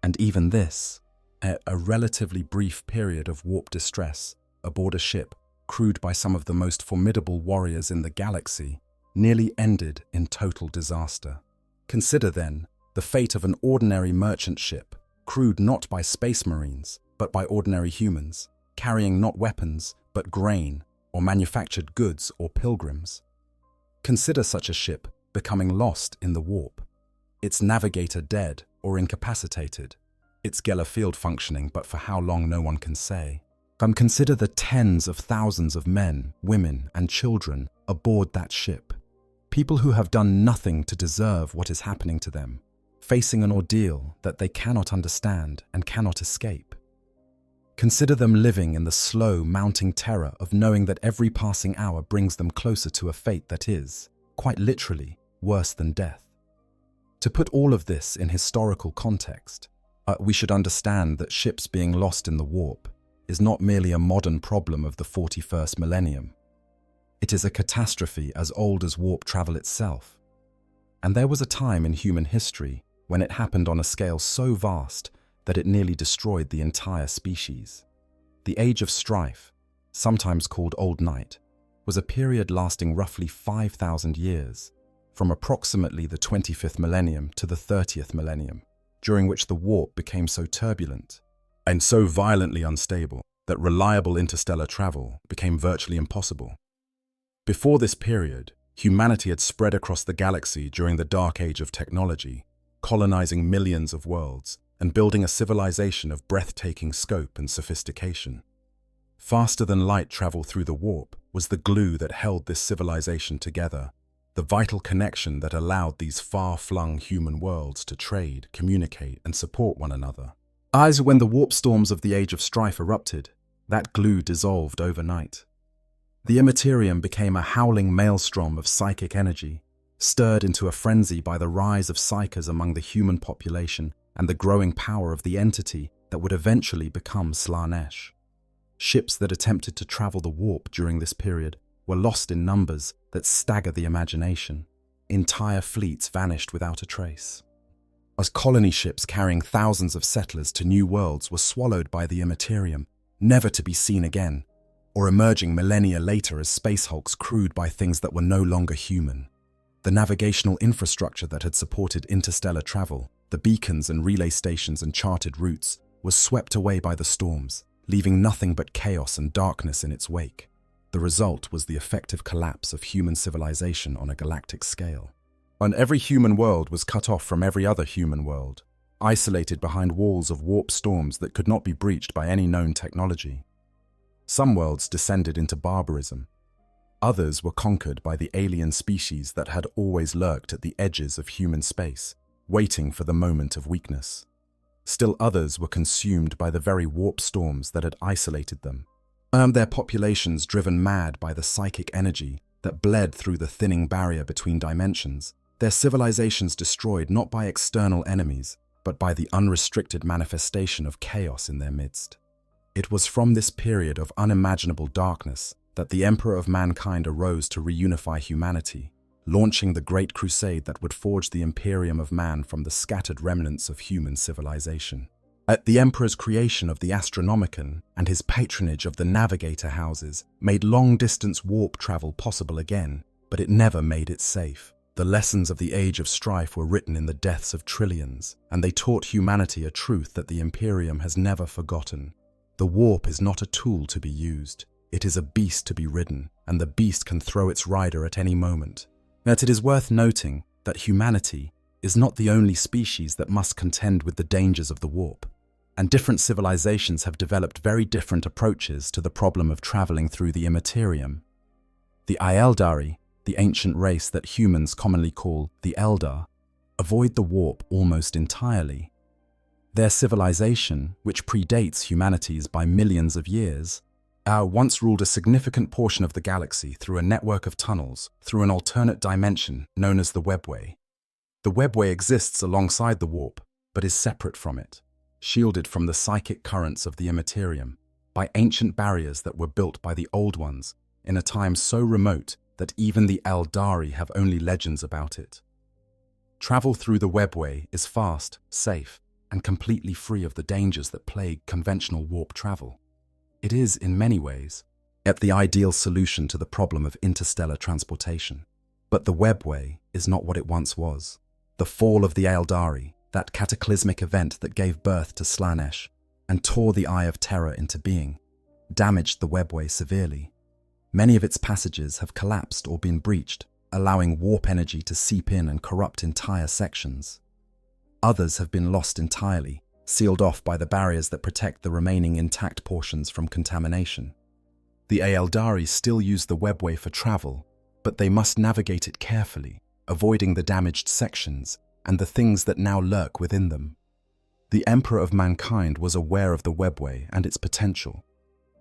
And even this, a relatively brief period of warp distress aboard a ship crewed by some of the most formidable warriors in the galaxy, nearly ended in total disaster. Consider then the fate of an ordinary merchant ship, crewed not by space marines, but by ordinary humans, carrying not weapons, but grain, or manufactured goods or pilgrims. Consider such a ship becoming lost in the warp, its navigator dead or incapacitated, its Geller field functioning but for how long no one can say. Consider the tens of thousands of men, women, and children aboard that ship. People who have done nothing to deserve what is happening to them, facing an ordeal that they cannot understand and cannot escape. Consider them living in the slow, mounting terror of knowing that every passing hour brings them closer to a fate that is, quite literally, worse than death. To put all of this in historical context, we should understand that ships being lost in the warp is not merely a modern problem of the 41st millennium. It is a catastrophe as old as warp travel itself. And there was a time in human history when it happened on a scale so vast that it nearly destroyed the entire species. The Age of Strife, sometimes called Old Night, was a period lasting roughly 5,000 years, from approximately the 25th millennium to the 30th millennium, during which the warp became so turbulent and so violently unstable that reliable interstellar travel became virtually impossible. Before this period, humanity had spread across the galaxy during the Dark Age of technology, colonizing millions of worlds and building a civilization of breathtaking scope and sophistication. Faster than light travel through the warp was the glue that held this civilization together, the vital connection that allowed these far-flung human worlds to trade, communicate, and support one another. As when the warp storms of the Age of Strife erupted, that glue dissolved overnight. The immaterium became a howling maelstrom of psychic energy, stirred into a frenzy by the rise of psychers among the human population and the growing power of the entity that would eventually become Slaanesh. Ships that attempted to travel the warp during this period were lost in numbers that stagger the imagination. Entire fleets vanished without a trace. As colony ships carrying thousands of settlers to new worlds were swallowed by the immaterium, never to be seen again, or emerging millennia later as space hulks crewed by things that were no longer human. The navigational infrastructure that had supported interstellar travel, the beacons and relay stations and charted routes, was swept away by the storms, leaving nothing but chaos and darkness in its wake. The result was the effective collapse of human civilization on a galactic scale. And every human world was cut off from every other human world, isolated behind walls of warp storms that could not be breached by any known technology. Some worlds descended into barbarism. Others were conquered by the alien species that had always lurked at the edges of human space, waiting for the moment of weakness. Still others were consumed by the very warp storms that had isolated them, their populations driven mad by the psychic energy that bled through the thinning barrier between dimensions, their civilizations destroyed not by external enemies, but by the unrestricted manifestation of chaos in their midst. It was from this period of unimaginable darkness that the Emperor of Mankind arose to reunify humanity, launching the great crusade that would forge the Imperium of man from the scattered remnants of human civilization. At the Emperor's creation of the Astronomicon and his patronage of the Navigator houses made long-distance warp travel possible again, but it never made it safe. The lessons of the Age of Strife were written in the deaths of trillions, and they taught humanity a truth that the Imperium has never forgotten. The warp is not a tool to be used. It is a beast to be ridden, and the beast can throw its rider at any moment. Yet it is worth noting that humanity is not the only species that must contend with the dangers of the warp, and different civilizations have developed very different approaches to the problem of traveling through the immaterium. The Aeldari, the ancient race that humans commonly call the Eldar, avoid the warp almost entirely. Their civilization, which predates humanity's by millions of years, once ruled a significant portion of the galaxy through a network of tunnels through an alternate dimension known as the webway. The webway exists alongside the warp, but is separate from it, shielded from the psychic currents of the immaterium by ancient barriers that were built by the Old Ones in a time so remote that even the Eldari have only legends about it. Travel through the webway is fast, safe, and completely free of the dangers that plague conventional warp travel. It is, in many ways, the ideal solution to the problem of interstellar transportation. But the webway is not what it once was. The fall of the Eldari, that cataclysmic event that gave birth to Slanesh and tore the Eye of Terror into being, damaged the webway severely. Many of its passages have collapsed or been breached, allowing warp energy to seep in and corrupt entire sections. Others have been lost entirely, sealed off by the barriers that protect the remaining intact portions from contamination. The Eldari still use the webway for travel, but they must navigate it carefully, avoiding the damaged sections and the things that now lurk within them. The Emperor of Mankind was aware of the webway and its potential.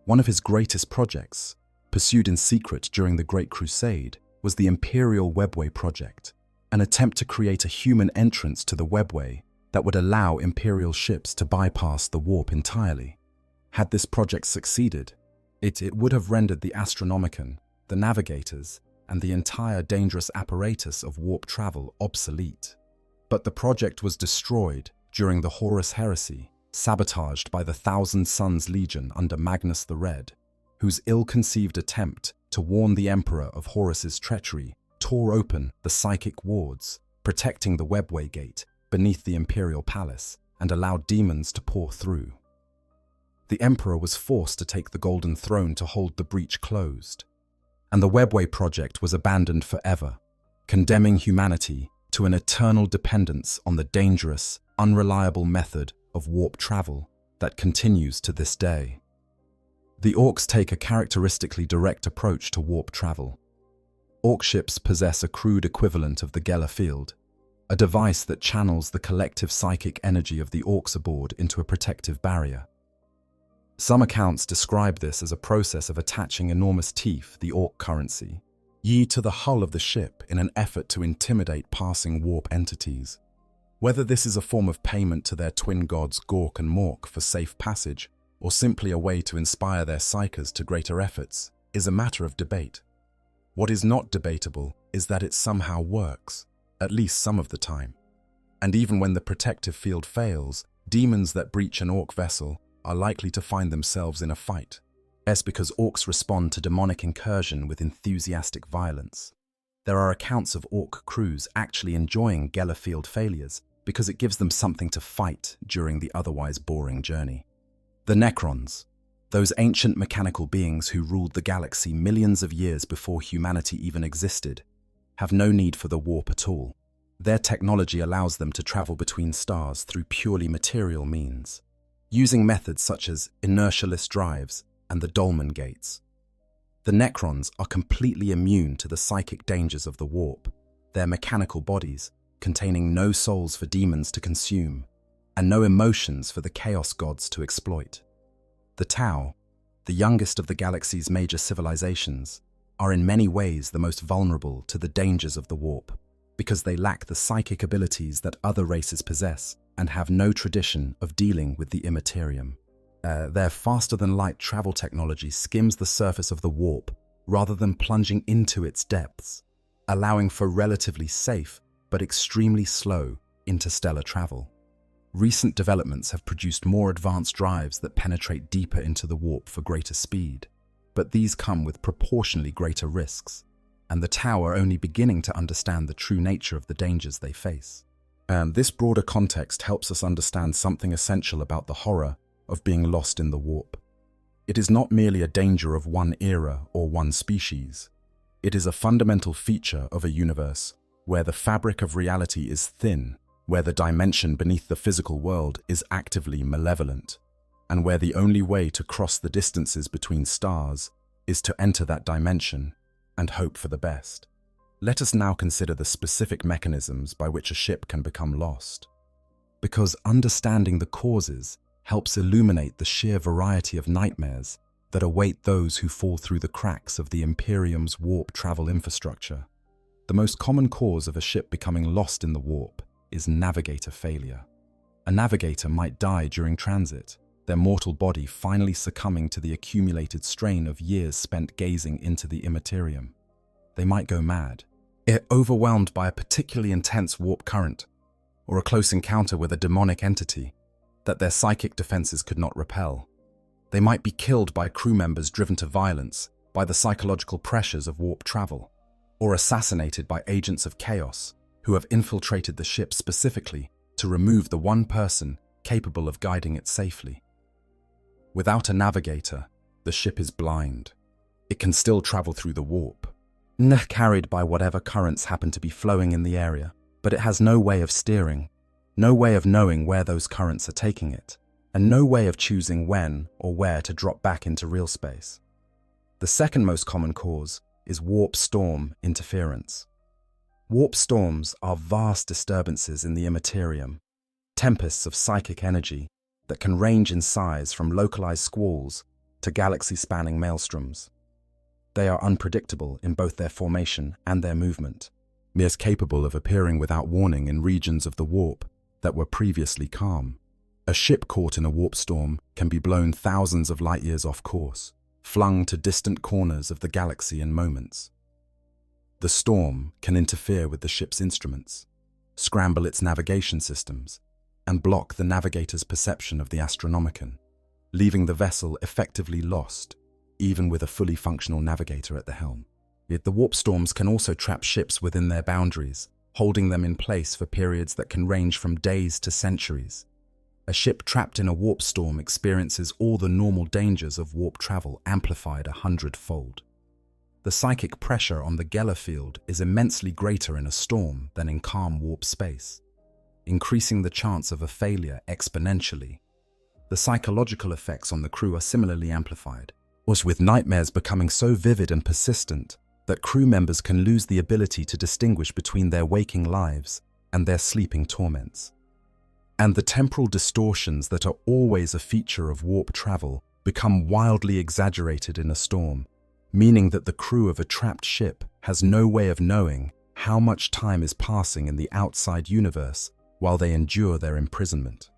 One of his greatest projects, pursued in secret during the Great Crusade, was the Imperial Webway Project, an attempt to create a human entrance to the webway that would allow Imperial ships to bypass the warp entirely. Had this project succeeded, it would have rendered the Astronomicon, the Navigators, and the entire dangerous apparatus of warp travel obsolete. But the project was destroyed during the Horus Heresy, sabotaged by the Thousand Sons Legion under Magnus the Red, whose ill-conceived attempt to warn the Emperor of Horus's treachery tore open the psychic wards, protecting the webway gate beneath the Imperial Palace, and allowed demons to pour through. The Emperor was forced to take the Golden Throne to hold the breach closed, and the Webway Project was abandoned forever, condemning humanity to an eternal dependence on the dangerous, unreliable method of warp travel that continues to this day. The Orcs take a characteristically direct approach to warp travel. Orc ships possess a crude equivalent of the Geller field, a device that channels the collective psychic energy of the Orcs aboard into a protective barrier. Some accounts describe this as a process of attaching enormous teeth, the Orc currency, to the hull of the ship in an effort to intimidate passing warp entities. Whether this is a form of payment to their twin gods Gork and Mork for safe passage, or simply a way to inspire their psychers to greater efforts, is a matter of debate. What is not debatable is that it somehow works, at least some of the time. And even when the protective field fails, demons that breach an Orc vessel are likely to find themselves in a fight. That's because Orcs respond to demonic incursion with enthusiastic violence. There are accounts of Orc crews actually enjoying Geller field failures because it gives them something to fight during the otherwise boring journey. The Necrons, those ancient mechanical beings who ruled the galaxy millions of years before humanity even existed, have no need for the warp at all. Their technology allows them to travel between stars through purely material means, using methods such as inertialess drives and the dolmen gates. The Necrons are completely immune to the psychic dangers of the warp, their mechanical bodies containing no souls for demons to consume, and no emotions for the chaos gods to exploit. The Tau, the youngest of the galaxy's major civilizations, are in many ways the most vulnerable to the dangers of the warp, because they lack the psychic abilities that other races possess and have no tradition of dealing with the immaterium. Their faster-than-light travel technology skims the surface of the warp rather than plunging into its depths, allowing for relatively safe but extremely slow interstellar travel. Recent developments have produced more advanced drives that penetrate deeper into the warp for greater speed, but these come with proportionally greater risks, and the Tau are only beginning to understand the true nature of the dangers they face. This broader context helps us understand something essential about the horror of being lost in the warp. It is not merely a danger of one era or one species. It is a fundamental feature of a universe where the fabric of reality is thin, where the dimension beneath the physical world is actively malevolent, and where the only way to cross the distances between stars is to enter that dimension and hope for the best. Let us now consider the specific mechanisms by which a ship can become lost. because understanding the causes helps illuminate the sheer variety of nightmares that await those who fall through the cracks of the Imperium's warp travel infrastructure. The most common cause of a ship becoming lost in the warp is navigator failure. A navigator might die during transit, their mortal body finally succumbing to the accumulated strain of years spent gazing into the immaterium. They might go mad, overwhelmed by a particularly intense warp current, or a close encounter with a demonic entity that their psychic defenses could not repel. They might be killed by crew members driven to violence by the psychological pressures of warp travel, or assassinated by agents of chaos who have infiltrated the ship specifically to remove the one person capable of guiding it safely. Without a navigator, the ship is blind. It can still travel through the warp, carried by whatever currents happen to be flowing in the area, but it has no way of steering, no way of knowing where those currents are taking it, and no way of choosing when or where to drop back into real space. The second most common cause is warp storm interference. Warp storms are vast disturbances in the immaterium, tempests of psychic energy that can range in size from localized squalls to galaxy-spanning maelstroms. They are unpredictable in both their formation and their movement, yet capable of appearing without warning in regions of the warp that were previously calm. A ship caught in a warp storm can be blown thousands of light years off course, flung to distant corners of the galaxy in moments. The storm can interfere with the ship's instruments, scramble its navigation systems, and block the navigator's perception of the Astronomicon, leaving the vessel effectively lost, even with a fully functional navigator at the helm. Yet the warp storms can also trap ships within their boundaries, holding them in place for periods that can range from days to centuries. A ship trapped in a warp storm experiences all the normal dangers of warp travel amplified 100-fold. The psychic pressure on the Geller field is immensely greater in a storm than in calm warp space, increasing the chance of a failure exponentially. The psychological effects on the crew are similarly amplified, with nightmares becoming so vivid and persistent that crew members can lose the ability to distinguish between their waking lives and their sleeping torments. And the temporal distortions that are always a feature of warp travel become wildly exaggerated in a storm, meaning that the crew of a trapped ship has no way of knowing how much time is passing in the outside universe while they endure their imprisonment.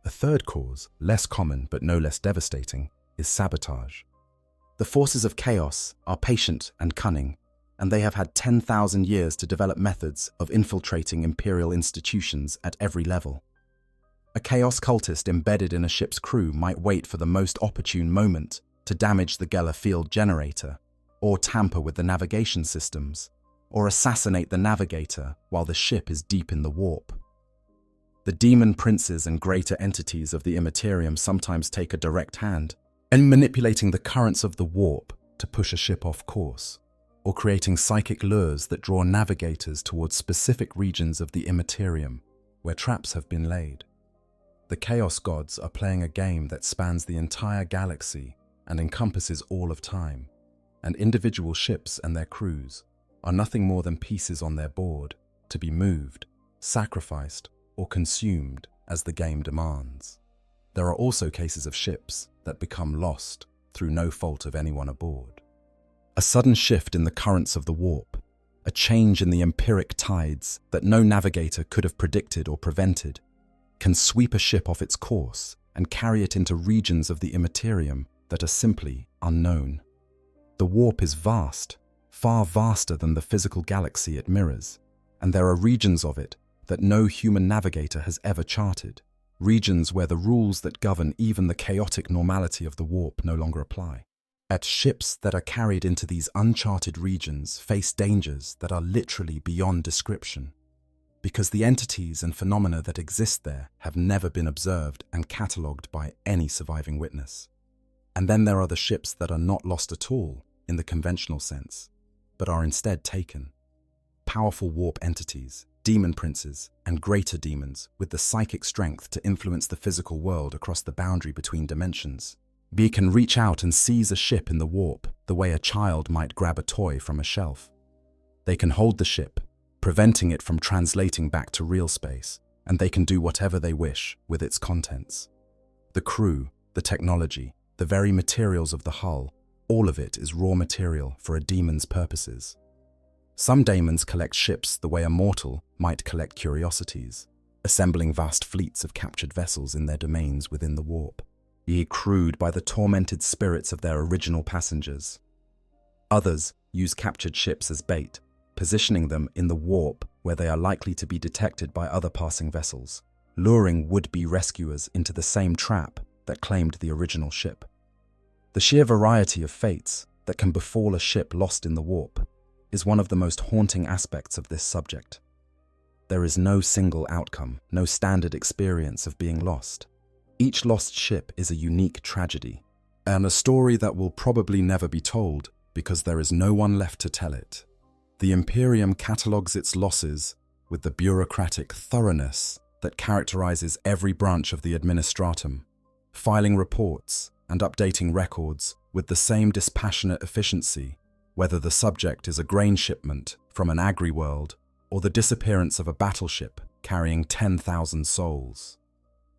A third cause, less common but no less devastating, is sabotage. The forces of chaos are patient and cunning, and they have had 10,000 years to develop methods of infiltrating Imperial institutions at every level. A chaos cultist embedded in a ship's crew might wait for the most opportune moment to damage the Geller field generator, or tamper with the navigation systems, or assassinate the navigator while the ship is deep in the warp. The demon princes and greater entities of the immaterium sometimes take a direct hand in manipulating the currents of the warp to push a ship off course, or creating psychic lures that draw navigators towards specific regions of the immaterium where traps have been laid. The Chaos Gods are playing a game that spans the entire galaxy and encompasses all of time, and individual ships and their crews are nothing more than pieces on their board to be moved, sacrificed, or consumed as the game demands. There are also cases of ships that become lost through no fault of anyone aboard. A sudden shift in the currents of the warp, a change in the empiric tides that no navigator could have predicted or prevented, can sweep a ship off its course and carry it into regions of the immaterium that are simply unknown. The warp is vast, far vaster than the physical galaxy it mirrors, and there are regions of it that no human navigator has ever charted, regions where the rules that govern even the chaotic normality of the warp no longer apply. Yet ships that are carried into these uncharted regions face dangers that are literally beyond description, because the entities and phenomena that exist there have never been observed and catalogued by any surviving witness. And then there are the ships that are not lost at all in the conventional sense, but are instead taken. Powerful warp entities, demon princes, and greater demons with the psychic strength to influence the physical world across the boundary between dimensions. They can reach out and seize a ship in the warp the way a child might grab a toy from a shelf. They can hold the ship, preventing it from translating back to real space, and they can do whatever they wish with its contents. The crew, the technology, the very materials of the hull, all of it is raw material for a demon's purposes. Some daemons collect ships the way a mortal might collect curiosities, assembling vast fleets of captured vessels in their domains within the warp, ye crewed by the tormented spirits of their original passengers. Others use captured ships as bait, positioning them in the warp where they are likely to be detected by other passing vessels, luring would-be rescuers into the same trap that claimed the original ship. The sheer variety of fates that can befall a ship lost in the warp is one of the most haunting aspects of this subject. There is no single outcome, no standard experience of being lost. Each lost ship is a unique tragedy, and a story that will probably never be told because there is no one left to tell it. The Imperium catalogues its losses with the bureaucratic thoroughness that characterizes every branch of the administratum, filing reports and updating records with the same dispassionate efficiency, whether the subject is a grain shipment from an agri-world or the disappearance of a battleship carrying 10,000 souls.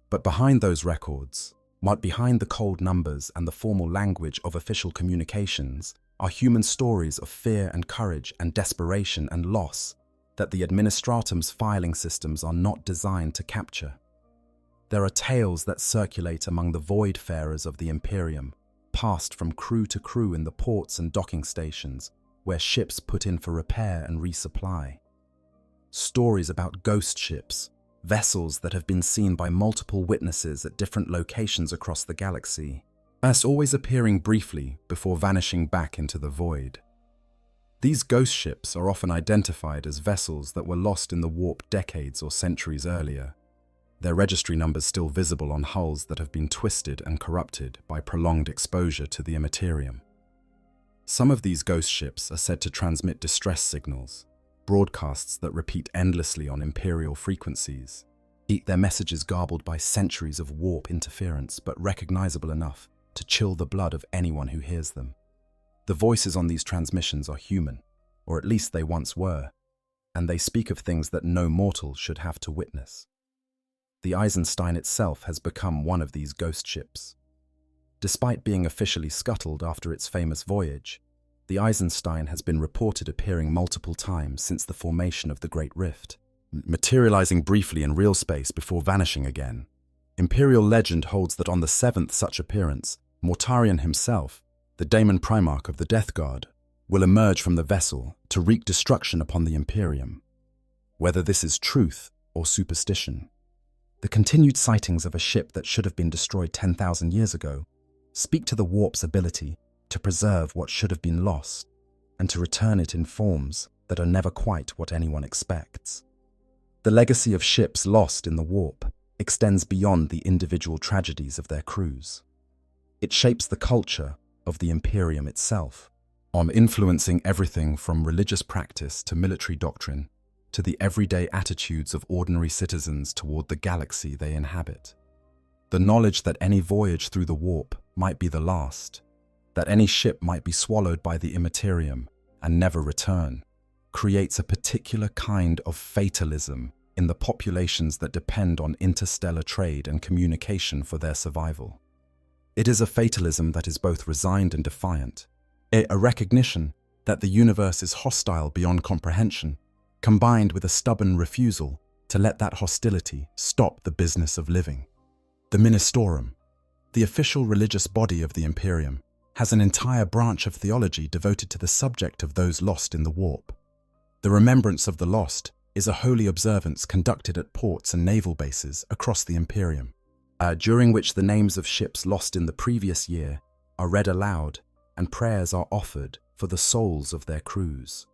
But behind those records, behind the cold numbers and the formal language of official communications, are human stories of fear and courage and desperation and loss that the administratum's filing systems are not designed to capture. There are tales that circulate among the voidfarers of the Imperium, passed from crew to crew in the ports and docking stations, where ships put in for repair and resupply. Stories about ghost ships, vessels that have been seen by multiple witnesses at different locations across the galaxy, as always appearing briefly before vanishing back into the void. These ghost ships are often identified as vessels that were lost in the warp decades or centuries earlier, their registry numbers still visible on hulls that have been twisted and corrupted by prolonged exposure to the immaterium. Some of these ghost ships are said to transmit distress signals, broadcasts that repeat endlessly on Imperial frequencies, their messages garbled by centuries of warp interference but recognizable enough to chill the blood of anyone who hears them. The voices on these transmissions are human, or at least they once were, and they speak of things that no mortal should have to witness. The Eisenstein itself has become one of these ghost ships. Despite being officially scuttled after its famous voyage, the Eisenstein has been reported appearing multiple times since the formation of the Great Rift, materializing briefly in real space before vanishing again. Imperial legend holds that on the seventh such appearance, Mortarion himself, the Daemon Primarch of the Death Guard, will emerge from the vessel to wreak destruction upon the Imperium. Whether this is truth or superstition, the continued sightings of a ship that should have been destroyed 10,000 years ago speak to the warp's ability to preserve what should have been lost and to return it in forms that are never quite what anyone expects. The legacy of ships lost in the warp extends beyond the individual tragedies of their crews. It shapes the culture of the Imperium itself, influencing everything from religious practice to military doctrine to the everyday attitudes of ordinary citizens toward the galaxy they inhabit. The knowledge that any voyage through the warp might be the last, that any ship might be swallowed by the immaterium and never return, creates a particular kind of fatalism in the populations that depend on interstellar trade and communication for their survival. It is a fatalism that is both resigned and defiant, a recognition that the universe is hostile beyond comprehension, combined with a stubborn refusal to let that hostility stop the business of living. The Ministorum, the official religious body of the Imperium, has an entire branch of theology devoted to the subject of those lost in the warp. The remembrance of the lost is a holy observance conducted at ports and naval bases across the Imperium, during which the names of ships lost in the previous year are read aloud and prayers are offered for the souls of their crews.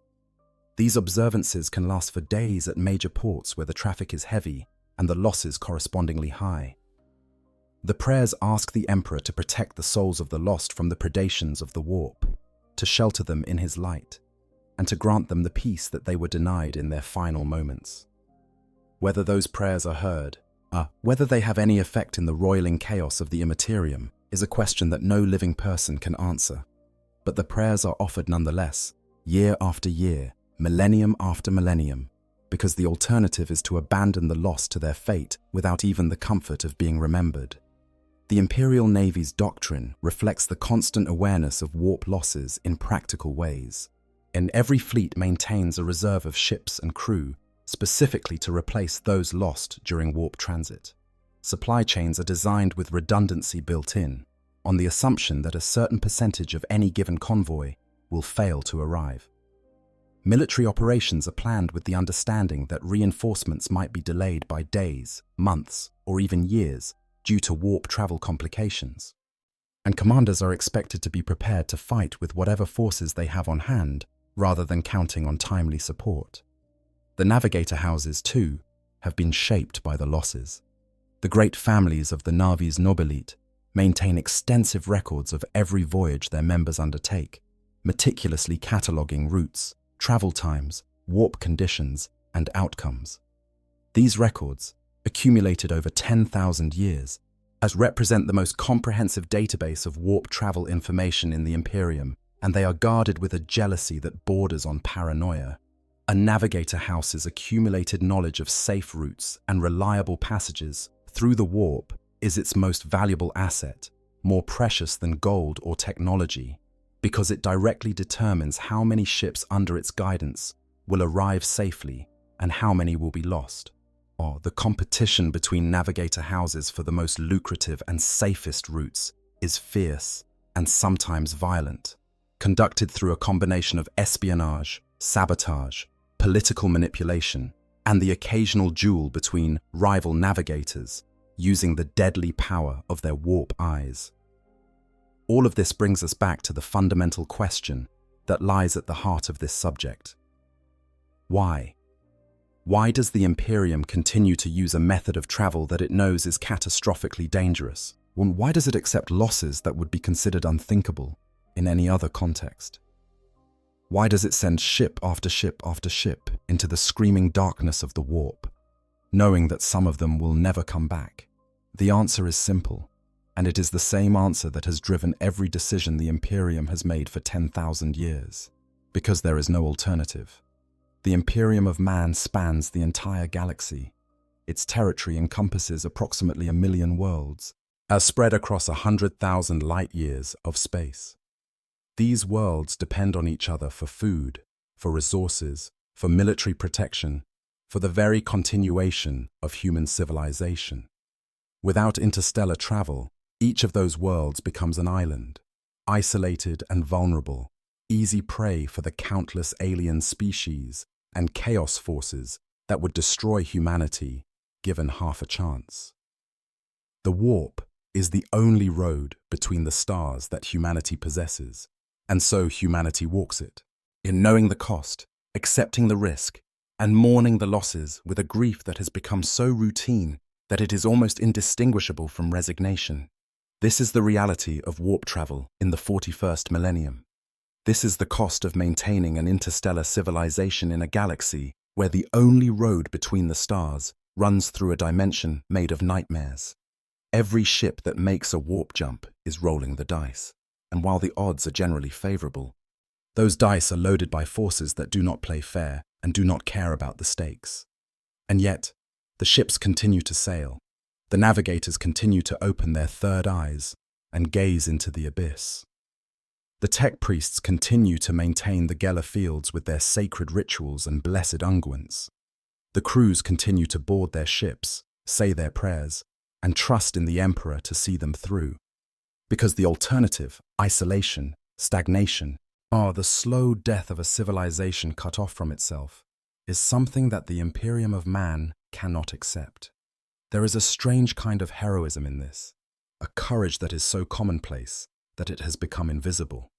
These observances can last for days at major ports where the traffic is heavy and the losses correspondingly high. The prayers ask the Emperor to protect the souls of the lost from the predations of the warp, to shelter them in his light, and to grant them the peace that they were denied in their final moments. Whether those prayers are heard, whether they have any effect in the roiling chaos of the immaterium, is a question that no living person can answer. But the prayers are offered nonetheless, year after year, millennium after millennium, because the alternative is to abandon the lost to their fate without even the comfort of being remembered. The Imperial Navy's doctrine reflects the constant awareness of warp losses in practical ways, and every fleet maintains a reserve of ships and crew specifically to replace those lost during warp transit. Supply chains are designed with redundancy built in, on the assumption that a certain percentage of any given convoy will fail to arrive. Military operations are planned with the understanding that reinforcements might be delayed by days, months, or even years due to warp travel complications. And commanders are expected to be prepared to fight with whatever forces they have on hand, rather than counting on timely support. The Navigator houses, too, have been shaped by the losses. The great families of the Navi's Nobelite maintain extensive records of every voyage their members undertake, meticulously cataloguing routes, travel times, warp conditions, and outcomes. These records, accumulated over 10,000 years, as represent the most comprehensive database of warp travel information in the Imperium, and they are guarded with a jealousy that borders on paranoia. A Navigator house's accumulated knowledge of safe routes and reliable passages through the warp is its most valuable asset, more precious than gold or technology, because it directly determines how many ships under its guidance will arrive safely and how many will be lost. Or the competition between Navigator houses for the most lucrative and safest routes is fierce and sometimes violent, conducted through a combination of espionage, sabotage, political manipulation, and the occasional duel between rival navigators using the deadly power of their warp eyes. All of this brings us back to the fundamental question that lies at the heart of this subject. Why? Why does the Imperium continue to use a method of travel that it knows is catastrophically dangerous? Why does it accept losses that would be considered unthinkable in any other context? Why does it send ship after ship after ship into the screaming darkness of the warp, knowing that some of them will never come back? The answer is simple, and it is the same answer that has driven every decision the Imperium has made for 10,000 years. Because there is no alternative. The Imperium of man spans the entire galaxy. Its territory encompasses approximately 1 million worlds, as spread across 100,000 light-years of space. These worlds depend on each other for food, for resources, for military protection, for the very continuation of human civilization. Without interstellar travel, each of those worlds becomes an island, isolated and vulnerable, easy prey for the countless alien species and chaos forces that would destroy humanity given half a chance. The warp is the only road between the stars that humanity possesses, and so humanity walks it, in knowing the cost, accepting the risk, and mourning the losses with a grief that has become so routine that it is almost indistinguishable from resignation. This is the reality of warp travel in the 41st millennium. This is the cost of maintaining an interstellar civilization in a galaxy where the only road between the stars runs through a dimension made of nightmares. Every ship that makes a warp jump is rolling the dice, and while the odds are generally favorable, those dice are loaded by forces that do not play fair and do not care about the stakes. And yet, the ships continue to sail. The navigators continue to open their third eyes and gaze into the abyss. The tech priests continue to maintain the Geller fields with their sacred rituals and blessed unguents. The crews continue to board their ships, say their prayers, and trust in the Emperor to see them through. Because the alternative, isolation, stagnation, the slow death of a civilization cut off from itself, is something that the Imperium of man cannot accept. There is a strange kind of heroism in this, a courage that is so commonplace that it has become invisible.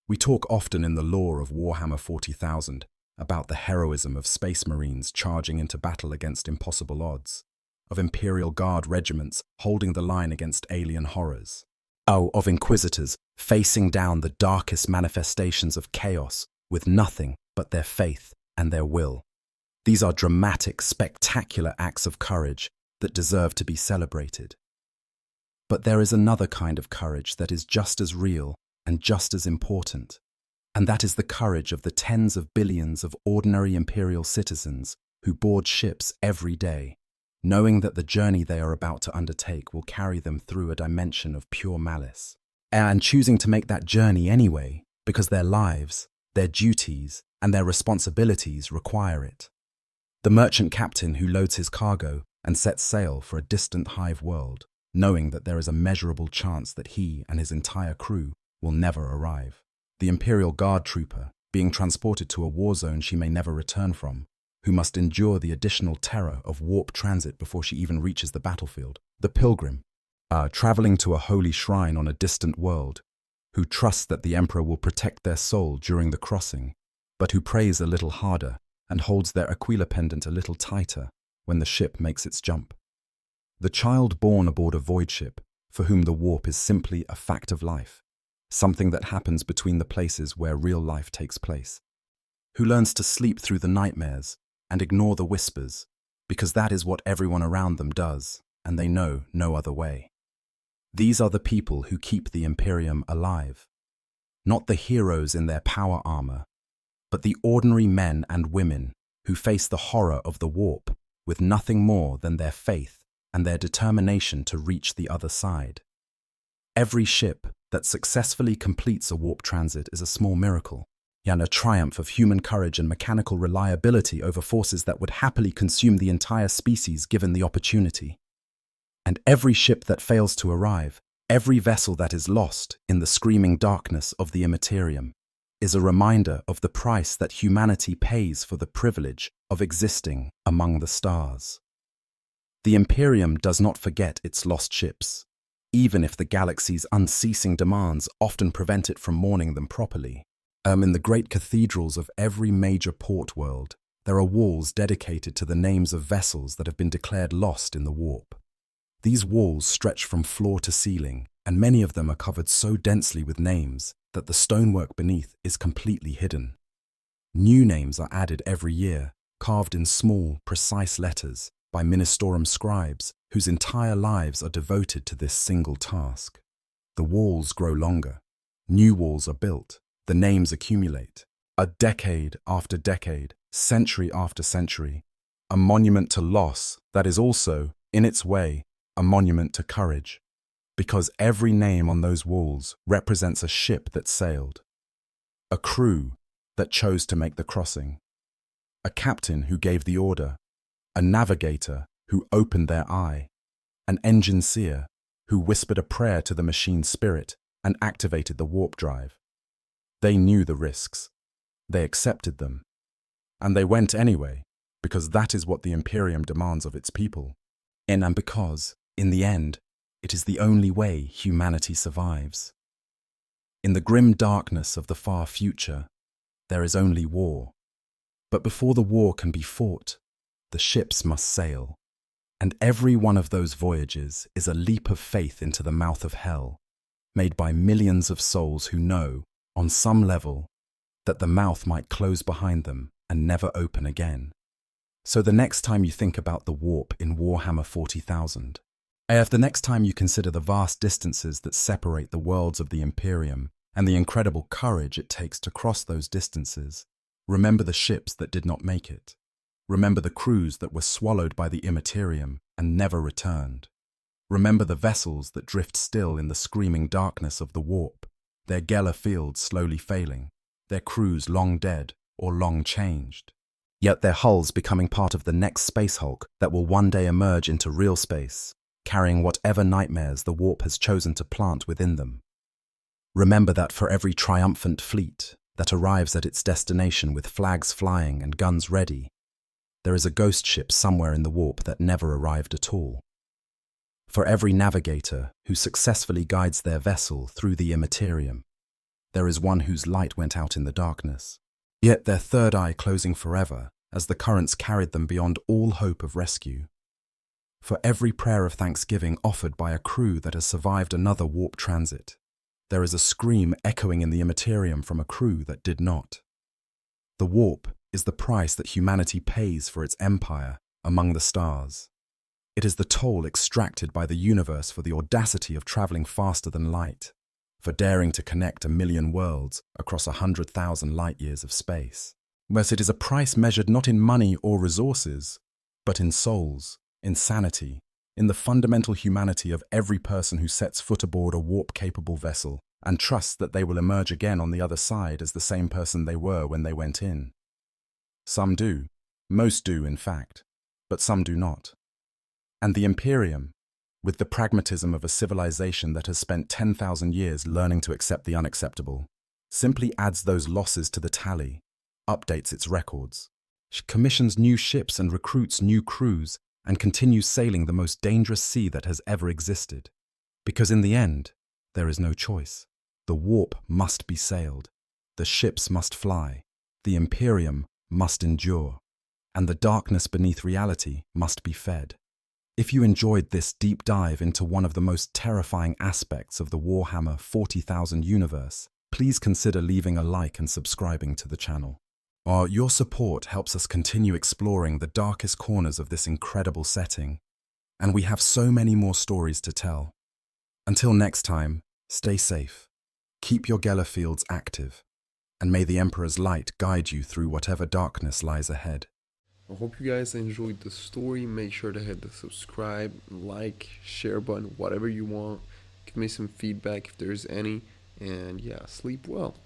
We talk often in the lore of Warhammer 40,000 about the heroism of space marines charging into battle against impossible odds, of Imperial Guard regiments holding the line against alien horrors, of Inquisitors facing down the darkest manifestations of chaos with nothing but their faith and their will. These are dramatic, spectacular acts of courage that deserve to be celebrated. But there is another kind of courage that is just as real and just as important, and that is the courage of the tens of billions of ordinary Imperial citizens who board ships every day, knowing that the journey they are about to undertake will carry them through a dimension of pure malice, and choosing to make that journey anyway because their lives, their duties, and their responsibilities require it. The merchant captain who loads his cargo and sets sail for a distant hive world, knowing that there is a measurable chance that he and his entire crew will never arrive. The Imperial guard trooper, being transported to a war zone she may never return from, who must endure the additional terror of warp transit before she even reaches the battlefield. The pilgrim, traveling to a holy shrine on a distant world, who trusts that the Emperor will protect their soul during the crossing, but who prays a little harder and holds their Aquila pendant a little tighter when the ship makes its jump. The child born aboard a void ship, for whom the warp is simply a fact of life, something that happens between the places where real life takes place, who learns to sleep through the nightmares and ignore the whispers, because that is what everyone around them does, and they know no other way. These are the people who keep the Imperium alive, not the heroes in their power armor, but the ordinary men and women who face the horror of the warp with nothing more than their faith and their determination to reach the other side. Every ship that successfully completes a warp transit is a small miracle, and a triumph of human courage and mechanical reliability over forces that would happily consume the entire species given the opportunity. And every ship that fails to arrive, every vessel that is lost in the screaming darkness of the immaterium, is a reminder of the price that humanity pays for the privilege of existing among the stars. The Imperium does not forget its lost ships, even if the galaxy's unceasing demands often prevent it from mourning them properly. In the great cathedrals of every major port world, there are walls dedicated to the names of vessels that have been declared lost in the warp. These walls stretch from floor to ceiling, and many of them are covered so densely with names that the stonework beneath is completely hidden. New names are added every year, carved in small, precise letters by ministorum scribes whose entire lives are devoted to this single task. The walls grow longer. New walls are built. The names accumulate. A decade after decade, century after century, a monument to loss that is also, in its way, a monument to courage, because every name on those walls represents a ship that sailed, a crew that chose to make the crossing, a captain who gave the order, a navigator who opened their eye, an engine seer who whispered a prayer to the machine spirit and activated the warp drive. They knew the risks. They accepted them. And they went anyway, because that is what the Imperium demands of its people. And because, in the end, it is the only way humanity survives. In the grim darkness of the far future, there is only war. But before the war can be fought, the ships must sail. And every one of those voyages is a leap of faith into the mouth of hell, made by millions of souls who know, on some level, that the mouth might close behind them and never open again. So the next time you think about the warp in Warhammer 40,000, if the next time you consider the vast distances that separate the worlds of the Imperium and the incredible courage it takes to cross those distances, remember the ships that did not make it. Remember the crews that were swallowed by the immaterium and never returned. Remember the vessels that drift still in the screaming darkness of the warp, their Geller fields slowly failing, their crews long dead or long changed, yet their hulls becoming part of the next space hulk that will one day emerge into real space, carrying whatever nightmares the warp has chosen to plant within them. Remember that for every triumphant fleet that arrives at its destination with flags flying and guns ready, there is a ghost ship somewhere in the warp that never arrived at all. For every navigator who successfully guides their vessel through the immaterium, there is one whose light went out in the darkness, yet their third eye closing forever as the currents carried them beyond all hope of rescue. For every prayer of thanksgiving offered by a crew that has survived another warp transit, there is a scream echoing in the immaterium from a crew that did not. The warp is the price that humanity pays for its empire among the stars. It is the toll extracted by the universe for the audacity of traveling faster than light, for daring to connect 1,000,000 worlds across 100,000 light-years of space. whereas it is a price measured not in money or resources, but in souls, in sanity, in the fundamental humanity of every person who sets foot aboard a warp-capable vessel and trusts that they will emerge again on the other side as the same person they were when they went in. Some do, most do in fact, but some do not. And the Imperium, with the pragmatism of a civilization that has spent 10,000 years learning to accept the unacceptable, simply adds those losses to the tally, updates its records, commissions new ships and recruits new crews, and continues sailing the most dangerous sea that has ever existed. Because in the end, there is no choice. The warp must be sailed, the ships must fly, the Imperium must endure, and the darkness beneath reality must be fed. If you enjoyed this deep dive into one of the most terrifying aspects of the Warhammer 40,000 universe, please consider leaving a like and subscribing to the channel. Your support helps us continue exploring the darkest corners of this incredible setting, and we have so many more stories to tell. Until next time, stay safe, keep your Geller fields active, and may the Emperor's light guide you through whatever darkness lies ahead. I hope you guys enjoyed the story. Make sure to hit the subscribe, like, share button, whatever you want. Give me some feedback if there's any, and yeah, sleep well.